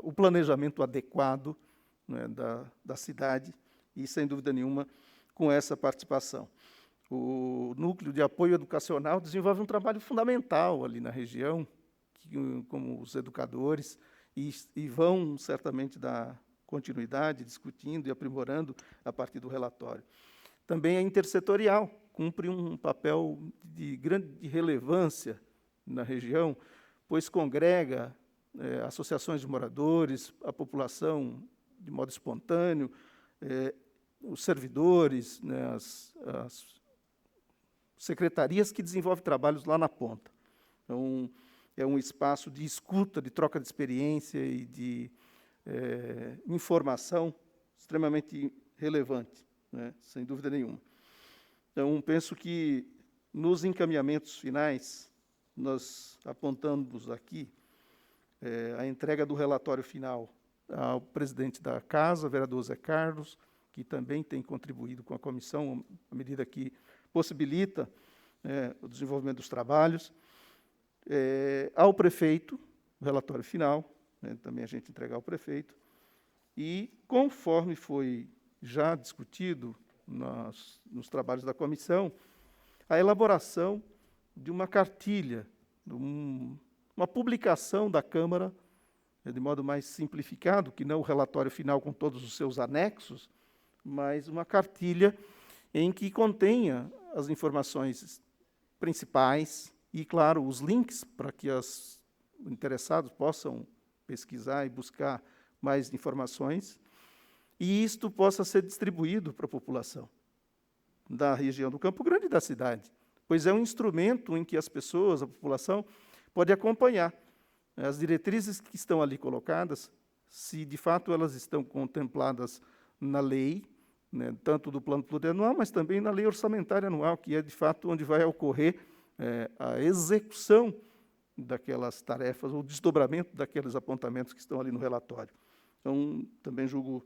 o planejamento adequado, né, da cidade e, sem dúvida nenhuma, com essa participação. O Núcleo de Apoio Educacional desenvolve um trabalho fundamental ali na região, como os educadores, e vão certamente dar continuidade, discutindo e aprimorando a partir do relatório. Também é intersetorial, cumpre um papel de grande relevância na região, pois congrega associações de moradores, a população de modo espontâneo, os servidores, né, as secretarias que desenvolvem trabalhos lá na ponta. Então, é um espaço de escuta, de troca de experiência e de informação extremamente relevante, né, sem dúvida nenhuma. Então, penso que, nos encaminhamentos finais, nós apontamos aqui a entrega do relatório final ao presidente da Casa, vereador Zé Carlos, que também tem contribuído com a comissão, à medida que possibilita o desenvolvimento dos trabalhos, ao prefeito, o relatório final, né, também a gente entregar ao prefeito, e, conforme foi já discutido nos trabalhos da comissão, a elaboração de uma cartilha, uma publicação da Câmara, de modo mais simplificado, que não o relatório final com todos os seus anexos, mas uma cartilha em que contenha as informações principais e, claro, os links para que os interessados possam pesquisar e buscar mais informações, e isto possa ser distribuído para a população da região do Campo Grande e da cidade, pois é um instrumento em que as pessoas, a população, pode acompanhar as diretrizes que estão ali colocadas, se de fato elas estão contempladas na lei, né, tanto do plano plurianual, mas também na lei orçamentária anual, que é de fato onde vai ocorrer a execução daquelas tarefas, ou desdobramento daqueles apontamentos que estão ali no relatório. Então, também julgo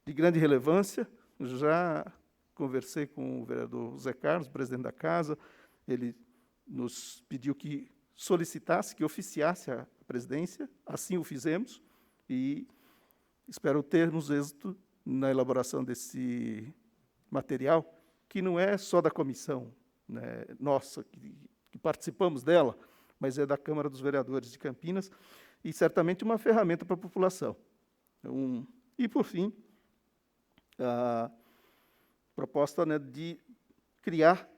de grande relevância. Já conversei com o vereador Zé Carlos, presidente da Casa, ele nos pediu que solicitasse, que oficiasse a presidência, assim o fizemos, e espero termos êxito na elaboração desse material, que não é só da comissão, né, nossa, que participamos dela, mas é da Câmara dos Vereadores de Campinas, e certamente uma ferramenta para a população. E, por fim, a proposta, né, de criar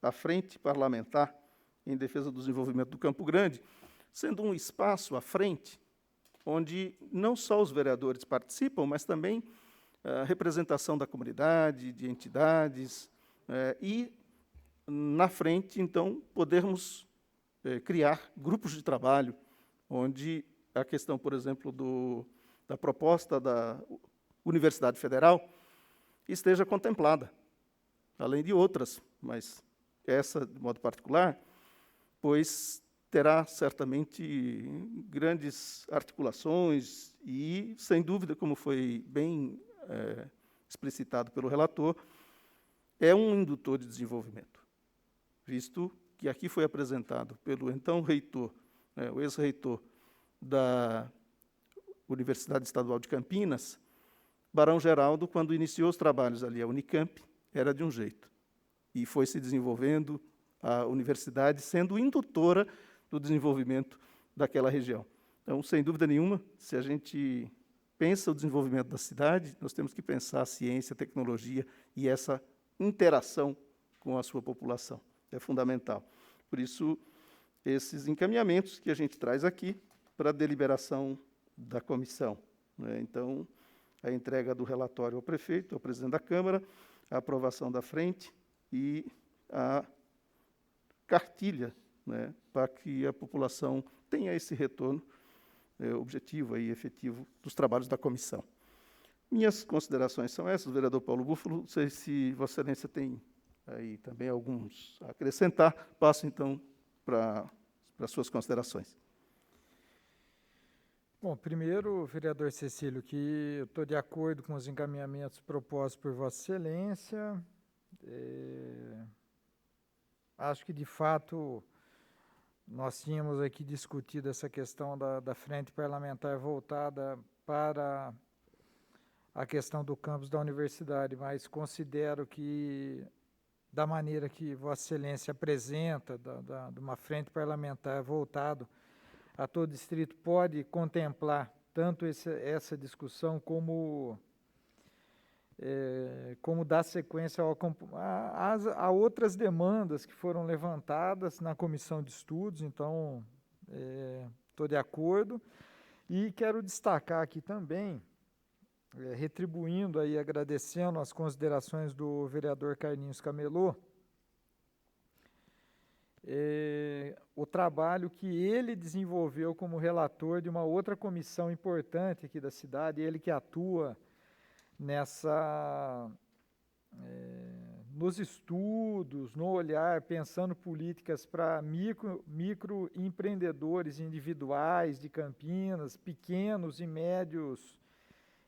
a Frente Parlamentar em Defesa do Desenvolvimento do Campo Grande, sendo um espaço à frente, onde não só os vereadores participam, mas também a representação da comunidade, de entidades, e, na frente, então, podermos criar grupos de trabalho, onde a questão, por exemplo, da proposta da Universidade Federal esteja contemplada, além de outras, mas essa, de modo particular, pois terá certamente grandes articulações e, sem dúvida, como foi bem explicitado pelo relator, é um indutor de desenvolvimento, visto que aqui foi apresentado pelo então reitor, o ex-reitor da Universidade Estadual de Campinas, Barão Geraldo, quando iniciou os trabalhos ali, a Unicamp, era de um jeito, e foi se desenvolvendo a universidade, sendo indutora do desenvolvimento daquela região. Então, sem dúvida nenhuma, se a gente pensa o desenvolvimento da cidade, nós temos que pensar a ciência, a tecnologia e essa interação com a sua população. É fundamental. Por isso, esses encaminhamentos que a gente traz aqui para a deliberação da comissão. Então, a entrega do relatório ao prefeito, ao presidente da Câmara, a aprovação da frente e a cartilha, para que a população tenha esse retorno objetivo e efetivo dos trabalhos da comissão. Minhas considerações são essas, vereador Paulo Búfalo. Não sei se Vossa Excelência tem aí também alguns a acrescentar. Passo, então, para as suas considerações. Bom, primeiro, vereador Cecílio, que eu estou de acordo com os encaminhamentos propostos por Vossa Excelência. Acho que, de fato, nós tínhamos aqui discutido essa questão da frente parlamentar voltada para a questão do campus da universidade, mas considero que, da maneira que Vossa Excelência apresenta, de uma frente parlamentar voltado a todo distrito, pode contemplar tanto essa discussão como dar sequência a outras demandas que foram levantadas na comissão de estudos. Então, estou de acordo. E quero destacar aqui também, retribuindo aí, agradecendo as considerações do vereador Carlinhos Camelô, o trabalho que ele desenvolveu como relator de uma outra comissão importante aqui da cidade, ele que atua nos estudos, no olhar, pensando políticas para microempreendedores individuais de Campinas, pequenos e médios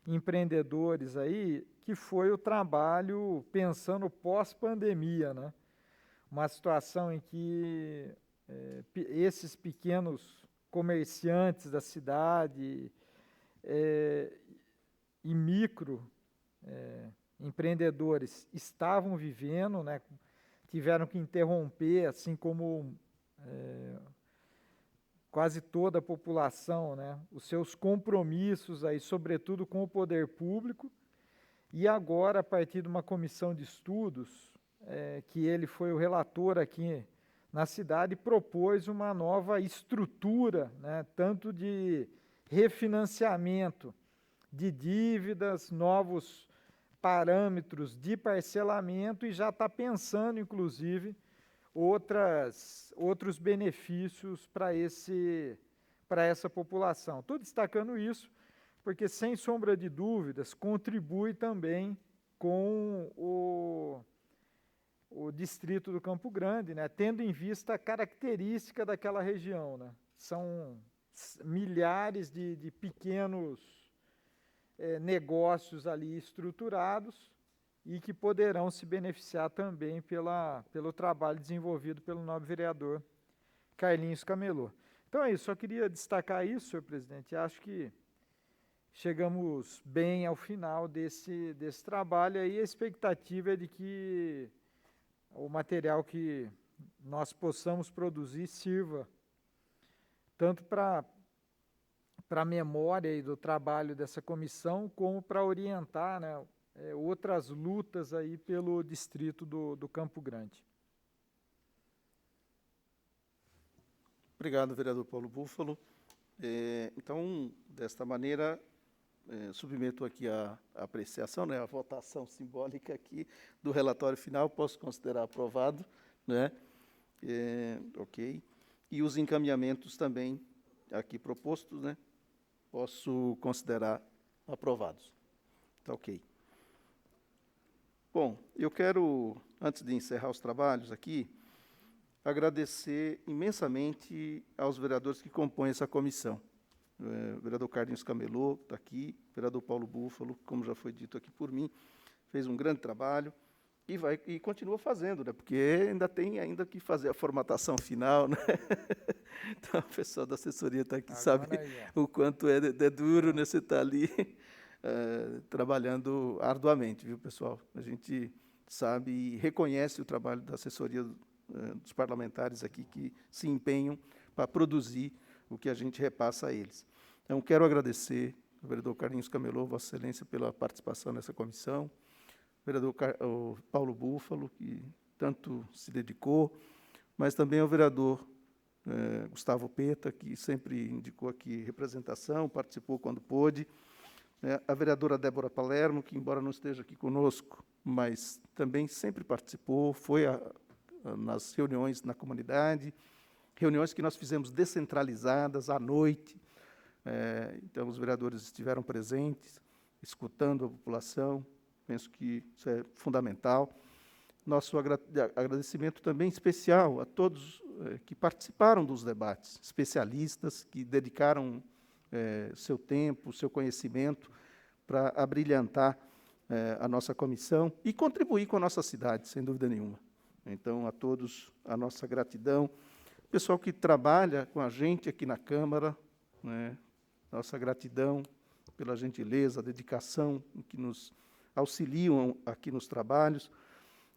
empreendedores aí, que foi o trabalho pensando pós-pandemia, né? Uma situação em que esses pequenos comerciantes da cidade e micro empreendedores estavam vivendo, né, tiveram que interromper, assim como quase toda a população, né, os seus compromissos, aí, sobretudo com o poder público, e agora, a partir de uma comissão de estudos, que ele foi o relator aqui na cidade, propôs uma nova estrutura, né, tanto de refinanciamento de dívidas, novos parâmetros de parcelamento, e já está pensando, inclusive, outros benefícios para essa população. Estou destacando isso porque, sem sombra de dúvidas, contribui também com o distrito do Campo Grande, né, tendo em vista a característica daquela região, né? São milhares de pequenos negócios ali estruturados e que poderão se beneficiar também pelo trabalho desenvolvido pelo nobre vereador Carlinhos Camelô. Então é isso, só queria destacar isso, senhor presidente. Acho que chegamos bem ao final desse trabalho, e a expectativa é de que o material que nós possamos produzir sirva tanto para a memória aí do trabalho dessa comissão, como para orientar, né, outras lutas aí pelo distrito do Campo Grande. Obrigado, vereador Paulo Búfalo. Então, desta maneira, submeto aqui a apreciação, né, a votação simbólica aqui do relatório final. Posso considerar aprovado, né? Ok. E os encaminhamentos também aqui propostos, né, posso considerar aprovados. Tá ok. Bom, eu quero, antes de encerrar os trabalhos aqui, agradecer imensamente aos vereadores que compõem essa comissão. O vereador Carlinhos Camelô, está aqui, o vereador Paulo Búfalo, como já foi dito aqui por mim, fez um grande trabalho e continua fazendo, né? Porque ainda tem que fazer a formatação final, né? Então, a pessoa da assessoria está aqui, sabe o quanto é duro, né? Você está ali trabalhando arduamente, viu, pessoal? A gente sabe e reconhece o trabalho da assessoria dos parlamentares aqui que se empenham para produzir o que a gente repassa a eles. Então, quero agradecer ao vereador Carlinhos Camelô, Vossa Excelência, pela participação nessa comissão, o vereador o Paulo Búfalo, que tanto se dedicou, mas também ao vereador Gustavo Peta, que sempre indicou aqui representação, participou quando pôde, a vereadora Débora Palermo, que, embora não esteja aqui conosco, mas também sempre participou, foi nas reuniões na comunidade, reuniões que nós fizemos descentralizadas, à noite. Então, os vereadores estiveram presentes, escutando a população, penso que isso é fundamental. Nosso agradecimento também especial a todos que participaram dos debates, especialistas que dedicaram seu tempo, seu conhecimento para abrilhantar a nossa comissão e contribuir com a nossa cidade, sem dúvida nenhuma. Então, a todos, a nossa gratidão. Pessoal que trabalha com a gente aqui na Câmara, né, nossa gratidão pela gentileza, a dedicação que nos auxiliam aqui nos trabalhos,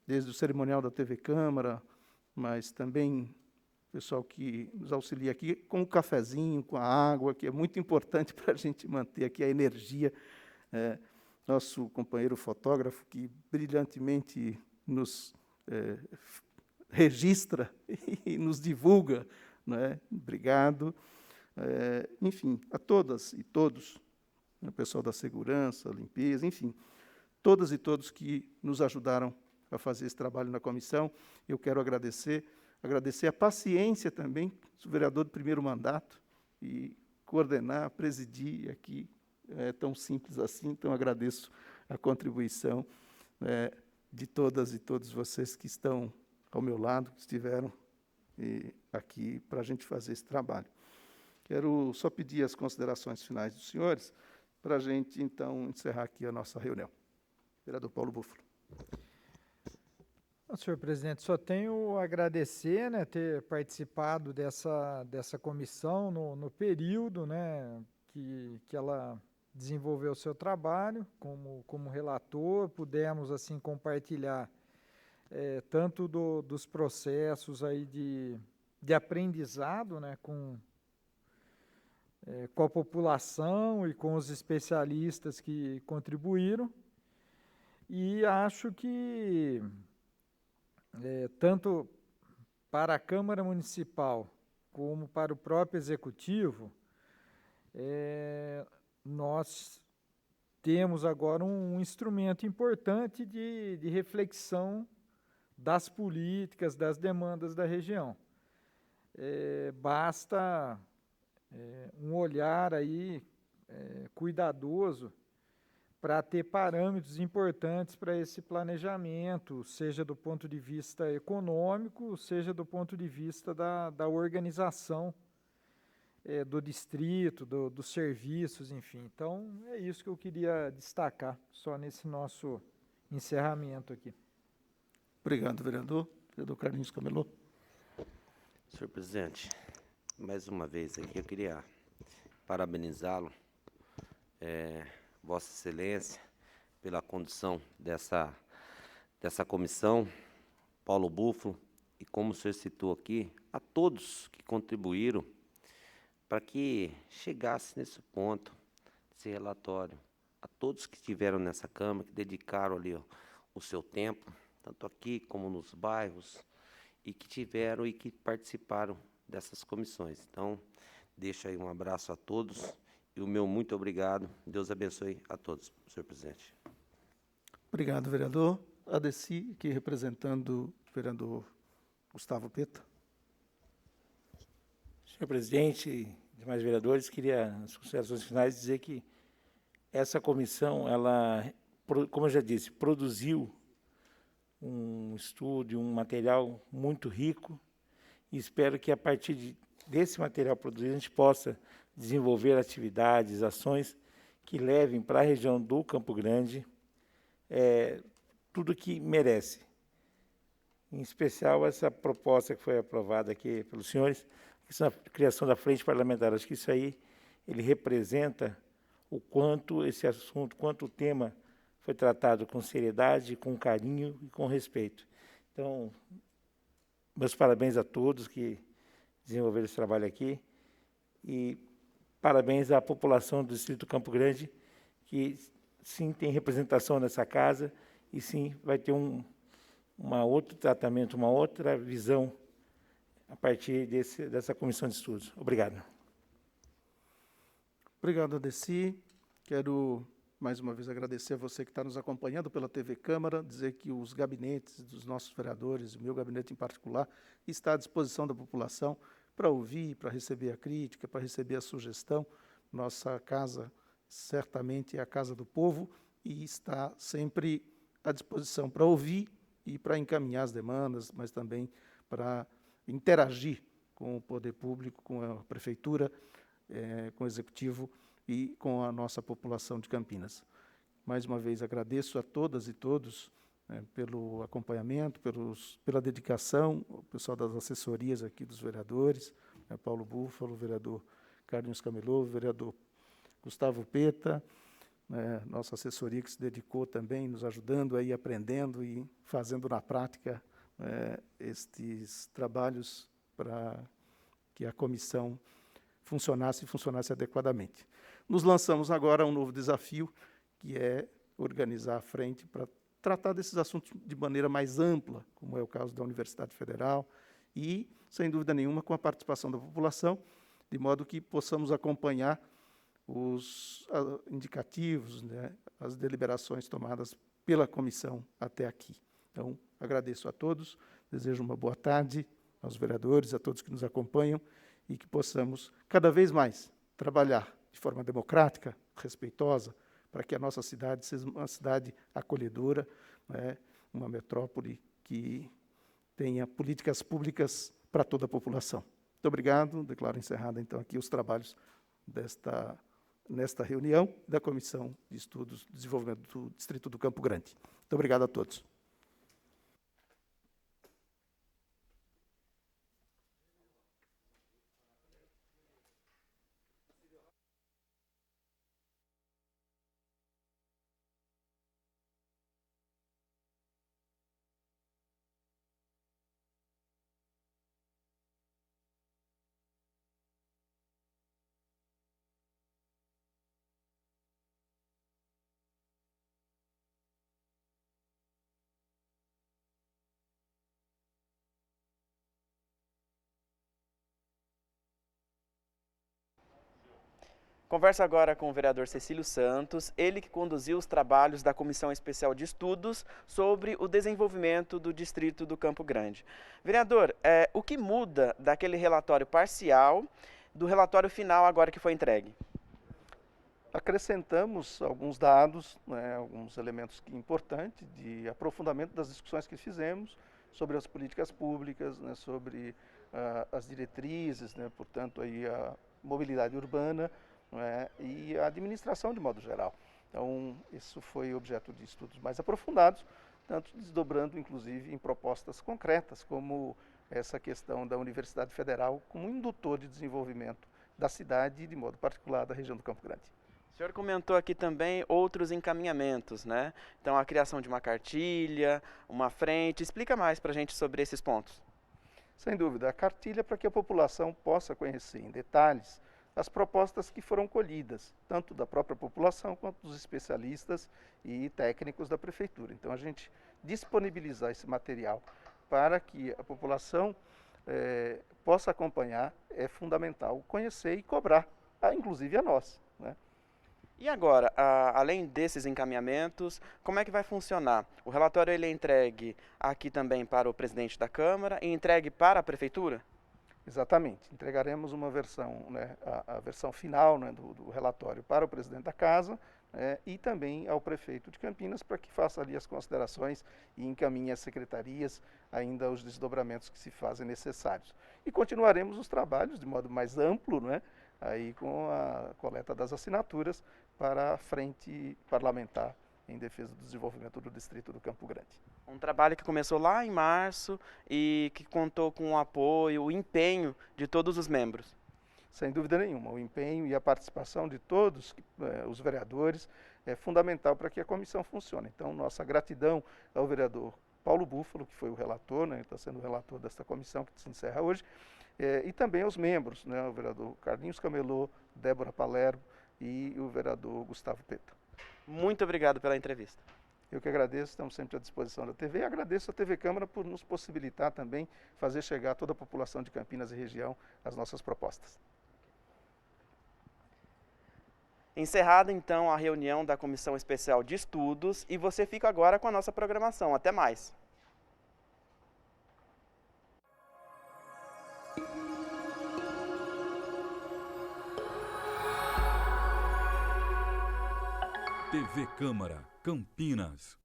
desde o cerimonial da TV Câmara, mas também o pessoal que nos auxilia aqui com o cafezinho, com a água, que é muito importante para a gente manter aqui a energia. Nosso companheiro fotógrafo, que brilhantemente nos registra e nos divulga, né? Obrigado. Enfim, a todas e todos, o pessoal da segurança, limpeza, enfim, todas e todos que nos ajudaram a fazer esse trabalho na comissão, eu quero agradecer a paciência também do vereador do primeiro mandato e coordenar, presidir aqui, é tão simples assim, então agradeço a contribuição de todas e todos vocês que estão ao meu lado, que estiveram aqui para a gente fazer esse trabalho. Quero só pedir as considerações finais dos senhores, para a gente, então, encerrar aqui a nossa reunião. Vereador Paulo Búfalo. Senhor presidente, só tenho a agradecer, né, ter participado dessa comissão no período, né, que ela desenvolveu o seu trabalho como relator, pudemos assim compartilhar tanto dos processos aí de aprendizado, né, com a população e com os especialistas que contribuíram, e acho que tanto para a Câmara Municipal como para o próprio Executivo, nós temos agora um instrumento importante de reflexão das políticas, das demandas da região. Basta um olhar aí cuidadoso para ter parâmetros importantes para esse planejamento, seja do ponto de vista econômico, seja do ponto de vista da organização do distrito, dos serviços, enfim. Então, é isso que eu queria destacar, só nesse nosso encerramento aqui. Obrigado, vereador. Vereador Carlinhos Camelô. Senhor presidente, mais uma vez aqui eu queria parabenizá-lo, Vossa Excelência, pela condução dessa comissão, Paulo Búfalo, e como o senhor citou aqui, a todos que contribuíram para que chegasse nesse ponto, esse relatório, a todos que estiveram nessa Câmara, que dedicaram ali o seu tempo, tanto aqui como nos bairros, e que tiveram e que participaram dessas comissões. Então, deixo aí um abraço a todos e o meu muito obrigado. Deus abençoe a todos, senhor presidente. Obrigado, vereador. Adeci, aqui representando o vereador Gustavo Peta. Senhor presidente, demais vereadores, queria, nas considerações finais, dizer que essa comissão, ela, como eu já disse, produziu um estudo, um material muito rico, e espero que, a partir desse material produzido, a gente possa desenvolver atividades, ações que levem para a região do Campo Grande tudo que merece. Em especial, essa proposta que foi aprovada aqui pelos senhores, a criação da frente parlamentar. Acho que isso aí, ele representa o quanto esse assunto, quanto o tema foi tratado com seriedade, com carinho e com respeito. Então, meus parabéns a todos que desenvolveram esse trabalho aqui e parabéns à população do Distrito Campo Grande, que sim tem representação nessa casa e sim vai ter um outro tratamento, uma outra visão a partir dessa comissão de estudos. Obrigado. Obrigado, Adeci. Quero, mais uma vez, agradecer a você que está nos acompanhando pela TV Câmara, dizer que os gabinetes dos nossos vereadores, o meu gabinete em particular, está à disposição da população para ouvir, para receber a crítica, para receber a sugestão. Nossa casa, certamente, é a casa do povo e está sempre à disposição para ouvir e para encaminhar as demandas, mas também para interagir com o poder público, com a prefeitura, com o executivo e com a nossa população de Campinas. Mais uma vez agradeço a todas e todos pelo acompanhamento, pela dedicação, o pessoal das assessorias aqui dos vereadores, Paulo Búfalo, o vereador Carlinhos Camelô, o vereador Gustavo Peta, nossa assessoria que se dedicou também, nos ajudando aí, aprendendo e fazendo na prática estes trabalhos para que a comissão funcionasse adequadamente. Nos lançamos agora a um novo desafio, que é organizar a frente para tratar desses assuntos de maneira mais ampla, como é o caso da Universidade Federal, e, sem dúvida nenhuma, com a participação da população, de modo que possamos acompanhar os indicativos, as deliberações tomadas pela comissão até aqui. Então, agradeço a todos, desejo uma boa tarde aos vereadores, a todos que nos acompanham, e que possamos, cada vez mais, trabalhar de forma democrática, respeitosa, para que a nossa cidade seja uma cidade acolhedora, uma metrópole que tenha políticas públicas para toda a população. Muito obrigado. Declaro encerrada, então, aqui os trabalhos nesta reunião da Comissão de Estudos do Desenvolvimento do Distrito do Campo Grande. Muito obrigado a todos. Converso agora com o vereador Cecílio Santos, ele que conduziu os trabalhos da Comissão Especial de Estudos sobre o desenvolvimento do Distrito do Campo Grande. Vereador, o que muda daquele relatório parcial do relatório final agora que foi entregue? Acrescentamos alguns dados, alguns elementos importantes de aprofundamento das discussões que fizemos sobre as políticas públicas, sobre as diretrizes, portanto, aí a mobilidade urbana, e a administração de modo geral. Então, isso foi objeto de estudos mais aprofundados, tanto desdobrando, inclusive, em propostas concretas, como essa questão da Universidade Federal como indutor de desenvolvimento da cidade e, de modo particular, da região do Campo Grande. O senhor comentou aqui também outros encaminhamentos, Então, a criação de uma cartilha, uma frente. Explica mais para a gente sobre esses pontos. Sem dúvida, a cartilha para que a população possa conhecer em detalhes as propostas que foram colhidas, tanto da própria população quanto dos especialistas e técnicos da prefeitura. Então, a gente disponibilizar esse material para que a população possa acompanhar é fundamental, conhecer e cobrar, inclusive a nós. E agora, além desses encaminhamentos, como é que vai funcionar? O relatório ele é entregue aqui também para o presidente da Câmara e entregue para a prefeitura? Exatamente. Entregaremos uma versão, né, a versão final, né, do relatório para o presidente da Casa, e também ao prefeito de Campinas para que faça ali as considerações e encaminhe às secretarias ainda os desdobramentos que se fazem necessários. E continuaremos os trabalhos de modo mais amplo, né, aí com a coleta das assinaturas para a frente parlamentar em defesa do desenvolvimento do distrito do Campo Grande. Um trabalho que começou lá em março e que contou com o apoio, o empenho de todos os membros. Sem dúvida nenhuma, o empenho e a participação de todos os vereadores é fundamental para que a comissão funcione. Então, nossa gratidão ao vereador Paulo Búfalo, que foi o relator, né, está sendo o relator desta comissão que se encerra hoje, e também aos membros, né, o vereador Carlinhos Camelô, Débora Palermo e o vereador Gustavo Peta. Muito obrigado pela entrevista. Eu que agradeço, estamos sempre à disposição da TV e agradeço à TV Câmara por nos possibilitar também fazer chegar a toda a população de Campinas e região as nossas propostas. Encerrada então a reunião da Comissão Especial de Estudos e você fica agora com a nossa programação. Até mais! TV Câmara, Campinas.